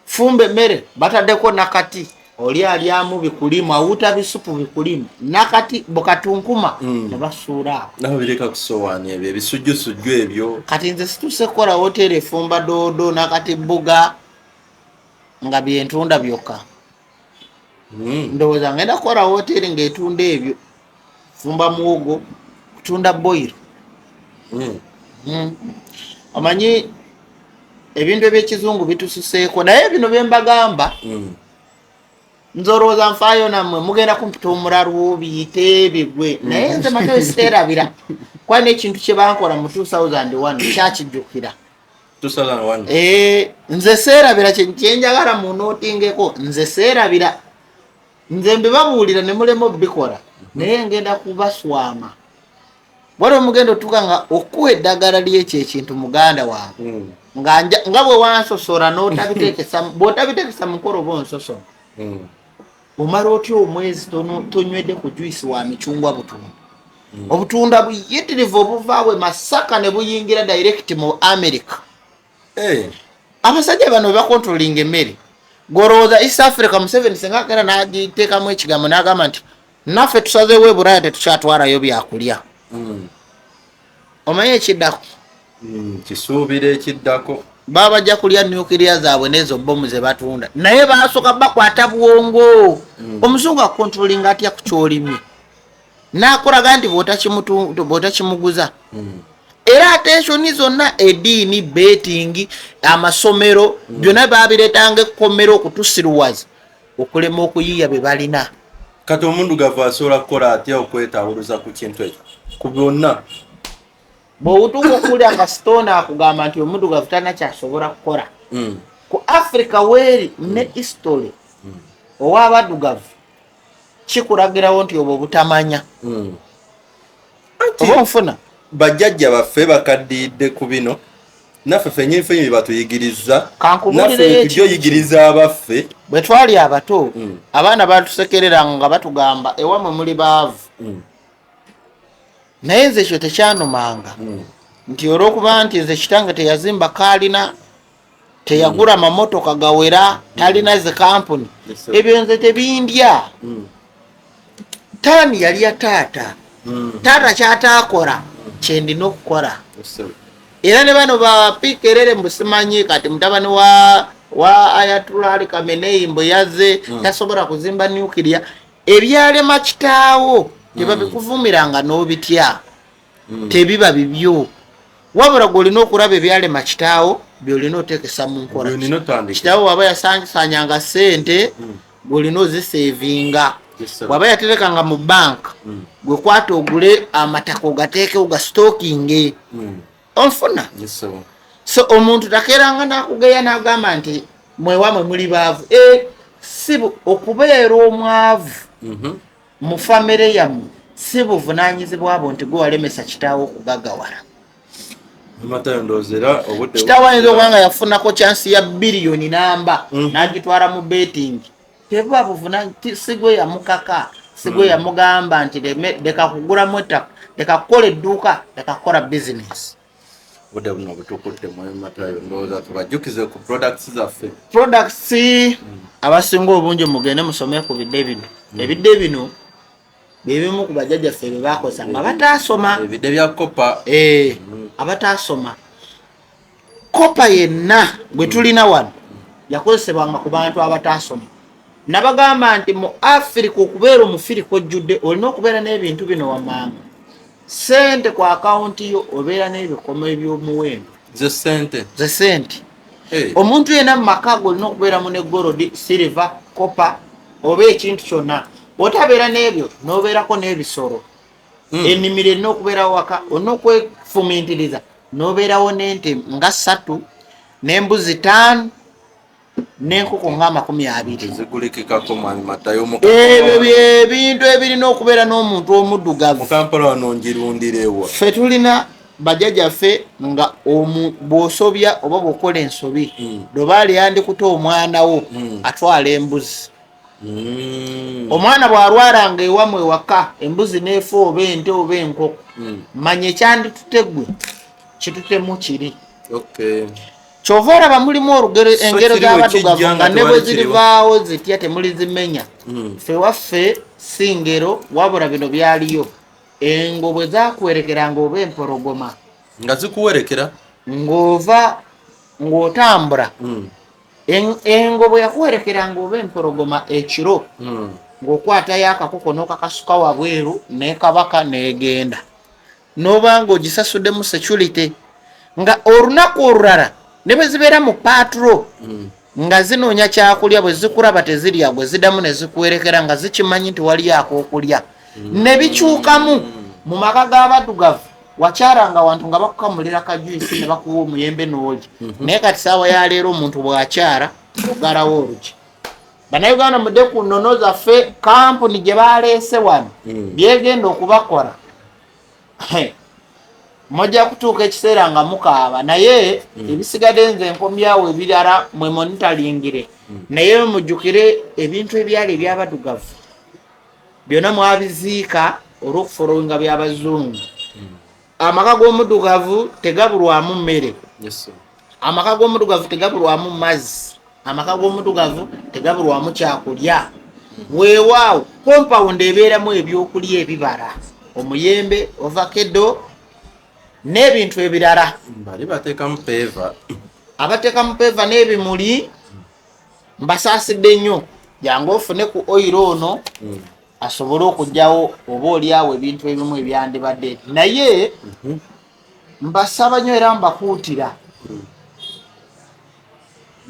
Speaker 1: fumba emmere bataddeko nakati oli alyamu bikulimu awuta bisupu bikulimu nakati bukatunkuma ne basuula awo
Speaker 2: nabo bireka ku sowaani ebyo ebisujjusujju ebyo
Speaker 1: kati nze situuse kukola woteeri efumba doodo nakati bbuga nga byentunda byokka ndowooza ngenda kukola woteeri ng'etunda ebyo fumba muwogo kutunda boyiro omanyi ebintu ebyekizungu bitususeeko naye bino byembagamba nze olowooza nfaayo nammwe mugenda kumpita omulalu biyite bigwe naye nze matayo siteerabira kuba n'ekintu kye bankola mu 2001 kyakijjukira nze seerabira kyenjagala munootingeko nze seerabira nze mbibabuulira ne mulema obikola naye ngenda kubaswama waliwo mugenda otuuka nga okuwa eddagala lyekyo ekintu muganda wange nga bwe wansosola bw'otabitekesa mukolo oba onsosola omala otya omwezi tonywedde ku juisi wa micungwa butunda obutunda buyitirivu obuvaawe Masaka ne buyingira direct mu America abasajja bano bebakontrolinga emmere golowooza East Africa Museveni senga agenda n'agiteekamu ekigambo n'agamba nti naffe tusazeewo e Bulaaya tetukyatwalayo byakulya omanyi ekiddako
Speaker 2: kisuubira ekiddako
Speaker 1: baba bajja kulya nuclear zaabwe n'ezo bomu ze batunda naye basooka bakwata bwongo omuzungu akontrolinga atya ku kyolimi n'akolaga nti bw'otakimuguza era attensioni zonna eddiini betingi amasomero byonna babireetanga ekkomero okutusiruwaza okulema okuyiiya bye balina
Speaker 2: kati omundugavu asobola kukola atya okwetawuluza ku kintu ekyo ku byonna
Speaker 1: bw'otuuka okulya nga Stone akugamba nti omuddugavu talina kyasobola kukola ku Africa weeri ne history ow'abaddugavu kikulagirawo nti obwo butamanya oba onfuna
Speaker 2: bajjajja baffe bakaddiidde ku bino naffe ffennyini bye batuyigiriza naffe tujyoyigiriza abaffe
Speaker 1: bwe twali abato abaana batusekereranga nga batugamba ewamwe muli baavu naye nze ekyo tekyanumanga nti olw'okuba nti nze kitange teyazimba kaalina teyagula mamotoka gawera talina ze kampuni ebyo nze tebindya taani yali ya taata kyataakola kyendina okukola era ne bano bapiikerere mbusimanyi kati mutabani wa Ayatollah Ali Khamenei mbu yazze tasobola kuzimba nuclear ebyalema kitaawo tebabikuvumiranga n'obitya tebiba bibyo wabula gw'olina okulaba ebyalema kitaawo byolina otekesa mu nkola kitaawo waba yasangisanyanga ssente gw'olina oziseevinga waba yaterekanga mu banka gwe kwata ogule amataka ogateeke ogasitookinge onfuna so omuntu takeeranga n'akugeya n'agamba nti mwewamwe muli baavu si okubeera omwavu mu famire yammwe si buvunaanyizibwa abo nti gwe walemesa kitaawo okugagawala kitaawo ayinza okuba nga yafunako kyansi ya biliyoni namba n'agitwala mu betting tebuba buvunaanyizibwa si gwe yamukaka si gwe yamugamba nti leka kugulamu ettaka leka kukola edduuka leka kukola bizinesi
Speaker 2: budde buno butukudde Matayo ndowooza tubajjukize ku products zaffe
Speaker 1: products abasinga obungi mugende musome ku bidde bino ebidde bino bebimu ku bajjajjaffe bye bakosa nga bataasoma
Speaker 2: ebidde bya kopa
Speaker 1: abataasoma kopa yenna gwe tulina wano yakozesebwanga ku bantu abataasoma nabagamba nti mu Africa okubeera omufiri kojjudde olina okubeera n'ebintu bino wammanga sente ku akawunti yo obeera n'ebikomo eby'omuwendo
Speaker 2: ze sente
Speaker 1: omuntu yena mu maka golina okubeeramu ne gold silver copper oba ekintu kyonna otabeera n'ebyo n'obeerako n'ebisolo ennimiro erina okubeerawo waka olina okwefumintiriza n'obeerawo n'ente nga 3 n'embuzi 5 n'enkoko nga 20 ebyo byebintu ebirina okubeera n'omuntu omuddugavu. Ffe tulina bajjajjaffe nga bw'osobya oba bw'okola ensobi Lubaale yandikuta omwana wo atwala embuzi. Omwana bw'alwalanga ewammwe ewaka embuzi n'efa oba ente oba enkoko manya ekyanditute ggwe kitutemu kiri. Kyova olaba mulimu engero z'abaddugavu nga ne bwe zirivaawo zitya temulizimenya. Ffe waffe si ngero wabula bino byaliyo. Engo bwe zakwerekeranga oba empologoma
Speaker 2: nga zikuwerekera
Speaker 1: ng'ova ng'otambula engo bwe yakuwerekeranga oba empologoma ekiro ng'okwatayo akakoko n'okakasuka wabweru n'ekabaka n'egenda n'oba ng'ogisasuddemu security nga olunaku olulala ne bwe zibeera mu patro nga zinoonya kyakulya bwe zikulaba tezirya bwe ziddamu ne zikuwerekera nga zikimanyi nti waliyo ak'okulya ne bikyukamu mu maka g'abaddugavu wakyalanga wantu nga bakukamulira kajuisi ne bakuwa omuyembe n'oli naye kati saawa ya leero omuntu bw'akyala ogalawo oluki. Bannayuganda mudde ku nnono zaffe kampuni gye baleese wano byegenda okubakola mujja kutuuka ekiseera nga mukaaba naye ebisigadde nze enkomyawo ebirala mwe monitalingire naye mujjukire ebintu ebyali ebyabaddugavu byonna mwabiziika olw'okufolowinga by'abazungu. Amaka g'omuddugavu tegabulwamu mmere, amaka g'omuddugavu tegabulwamu mazzi, amaka g'omuddugavu tegabulwamu kyakulya. Weewaawo compound ebeeramu ebyokulya ebibala omuyembe ovakado n'ebintu ebirala.
Speaker 2: Bali bateekamu peeva,
Speaker 1: abateekamu peeva n'ebimuli mbasaasidde nnyo jangu ofune ku oil ono asobole okujjawo oba oliawo ebintu ebimu ebyandibadde naye mbasaba nnyo era mbakuutira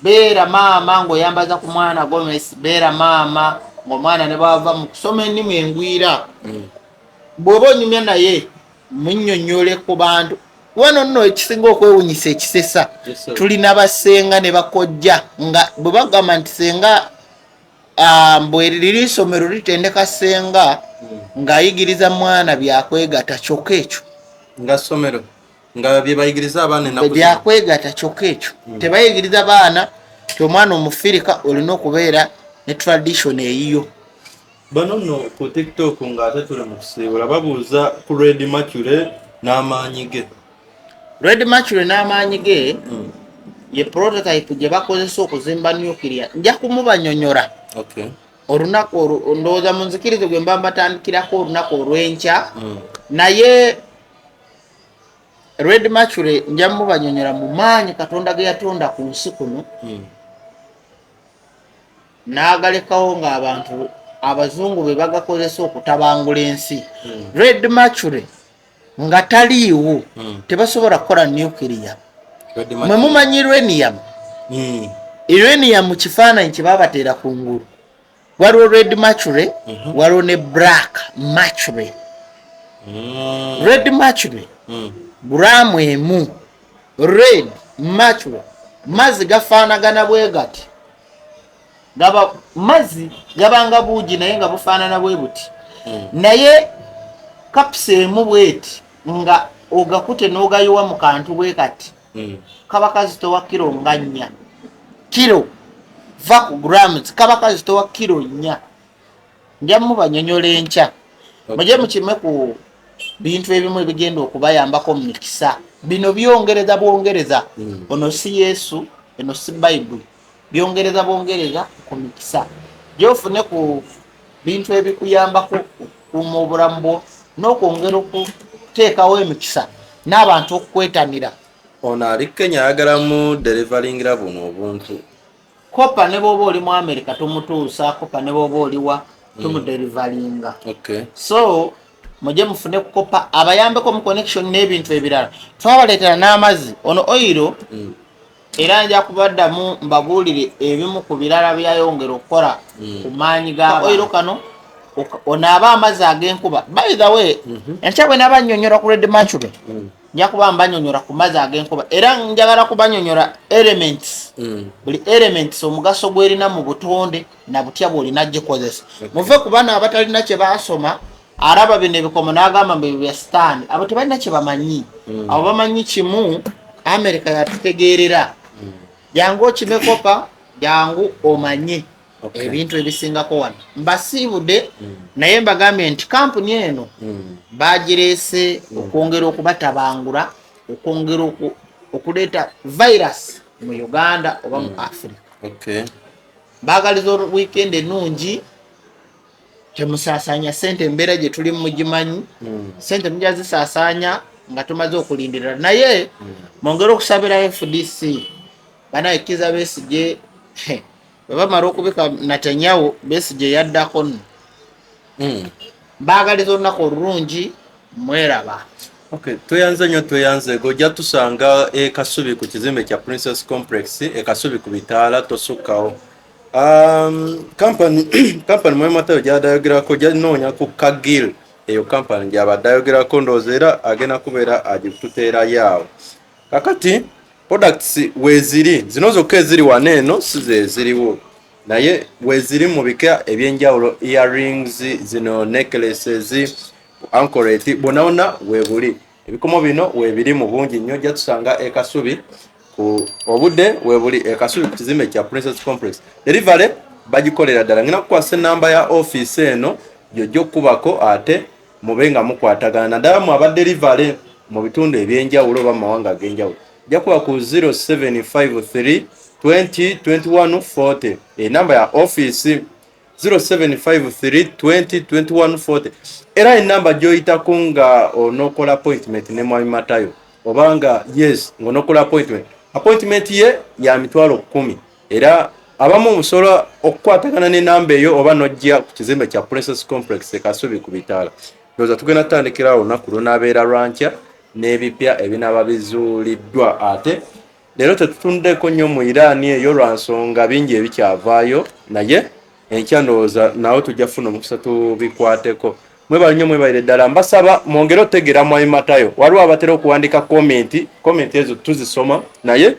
Speaker 1: beera maama ng'oyambaza ku mwana Gomesi, beera maama ng'omwana ne bava mu kusoma ennimu engwira bw'oba onyumya naye munnyonnyole ku bantu wano nno ekisinga okwewunyisa ekisesa tulina basenga ne bakojja nga bwe bagamba nti senga mbwe liri isomero litendeka senga ng'ayigiriza mwana byakwegatta kyokka ekyo
Speaker 2: nga ssomero nga bye bayigiriza abaana ennaku
Speaker 1: byakwegatta kyokka ekyo tebayigiriza baana ti omwana omufirika olina okubeera ne tradition eyiyo.
Speaker 2: Bano nno ku TikTok ng'ate tuli mu kusiibula babuuza ku Red Mercury n'amaanyi ge.
Speaker 1: Red Mercury n'amaanyi ge ye prototype gye bakozesa okuzimba nuclear nja kumubanyonyola olunaku ndowooza munzikirize gwe mba mbatandikirako olunaku olw'enkya naye Red Mercury nja mubanyonyola mu maanyi Katonda ge yatonda ku nsi kuno n'agalekawo ng'abantu abazungu be bagakozesa okutabangula ensi. Red Mercury nga taliiwo tebasobola kukola nuclear. Mwe mumanyi uranium? Uranium kifaananyi kye babateera ku ngulu. Waliwo Red Mercury, waliwo ne Black Mercury. Red Mercury gulaamu emu. Red Mercury mazzi gafaanagana bwe gati. Mazzi gabanga buugi naye nga bufaanana bwe buti. Naye kapsa emu bweti nga ogakute n'ogayiwa mu kantu bwe kati kaba kazitowa kilo nga 4 kilo va ku grams kaba kazitowa kilo 4. Nja mubanyonyola enkya mujye mukime ku bintu ebimu ebigenda okubayambako mu mikisa. Bino byongereza bwongereza ono si Yesu eno si Bible byongereza bwongereza ku mikisa gyofune ku bintu ebikuyambako okukuuma obulamu bwo n'okwongera okuteekawo emikisa n'abantu okukwetanira.
Speaker 2: Ono ali Kenya ayagalamu delivaringira buno obuntu
Speaker 1: kopa ne bw'oba oli mu America tumutuusa kopa ne bw'oba oliwa tumudelivaringa. So mujye mufune ku kopa abayambeko mu connection n'ebintu ebirala twabaleetera n'amazzi ono oiro era nja kubaddamu mbabuulire ebimu ku birala byayongera okukola ku maanyi ga oiro kano onaaba amazzi ag'enkuba. By the way, enkya bwe naaba nnyonnyola ku Red Machube nja kuba mbanyonnyola ku mazzi ag'enkuba era njagala kubanyonnyola elements, buli elements omugaso gw'erina mu butonde na butya bw'olina gikozesa. Muve ku bana abatalina kye baasoma araba bino ebikomo n'agamba mbe bya sitaani, abo tebalina kye bamanyi. Abo bamanyi kimu, America yatutegeerera. Jangu okimekopa, jangu omanye ebintu ebisingako wano. Mbasiibudde naye mbagambye nti kampuni eno bagireese okwongera okubatabangula, okwongera okuleeta virus mu Uganda oba mu Africa. Baagaliza weekend ennungi, temusaasaanya ssente embeera gye tuli mugimanyi. Ssente mujja zisaasaanya nga tumaze okulindirira, naye mwongere okusabira FDC bana Kizza Besigye bwe bamala okubika Netanyahu Besigye yaddako nno. Baagaliza olunaku olulungi, mweraba.
Speaker 2: Tweyanze nnyo tweyanze gojja tusanga Kasubi ku kizimbe kya Princess Complex, Kasubi ku bitaala tosukkawo. Kampani mwe matayo gyadayogerako gyanoonya ku Kagil, eyo kampani gyabadayogerako ndowooza era agenda kubeera agituteerayo awo. Kakati products weeziri zino zokka eziri wano eno si ze ziriwo, naye weeziri mu bika ebyenjawulo, earrings, zino necklaces, ankoreti, bonna weebuli. Ebikomo bino weebiri mu bungi nnyo, ojja tusanga Kasubi ku obudde weebuli Kasubi ku kizimbe kya Princess Complex. Delivery bagikolera ddala. Ngina kukwasa ennamba ya office eno gy'ojja okubako ate mube nga mukwatagana naddala mu aba delivery mu bitundu ebyenjawulo oba mu mawanga ag'enjawulo. Ojja kuba ku 0753 20 21 40. Enamba ya office 0753 20 21 40. Era enamba gy'oyitako nga onokola appointment ne Mwami Matayo obanga yes ngonokola appointment ye ya $10,000 era abamu omusobola okukwatagana n'enamba eyo oba nojja ku kizimbe kya Princess Complex Kasubi ku bitaala. Ndowooza tugenda tutandikirawo olunaku lunaabeera lwankya n'ebipya ebinaaba bizuuliddwa. Ate leero tetutunddeko nnyo mu Iran eyo lwa nsonga bingi ebikyavaayo, naye enkya ndowooza nawe tujja kufuna omukisa tubikwateko. Mwebale nnyo mwebalire ddala. Mbasaba mwongere otegeera Mwami Matayo. Waliwo abatera okuwandika komenti ezo tuzisoma, naye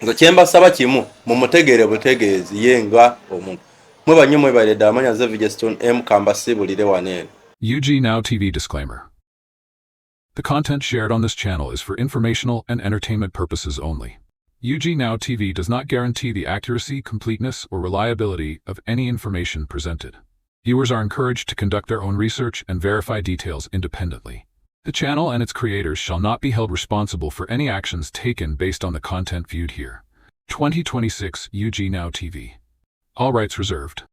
Speaker 2: nze kye mbasaba kimu mumutegeere butegeezi ye nga omuntu. Mwebale nnyo mwebalire ddala. Manya nze Vigeston M kambasiibulire wano eno.
Speaker 3: UG Now TV disclaimer. The content shared on this channel is for informational and entertainment purposes only. UG Now TV does not guarantee the accuracy, completeness, or reliability of any information presented. Viewers are encouraged to conduct their own research and verify details independently. The channel and its creators shall not be held responsible for any actions taken based on the content viewed here. 2026 UG Now TV. All rights reserved.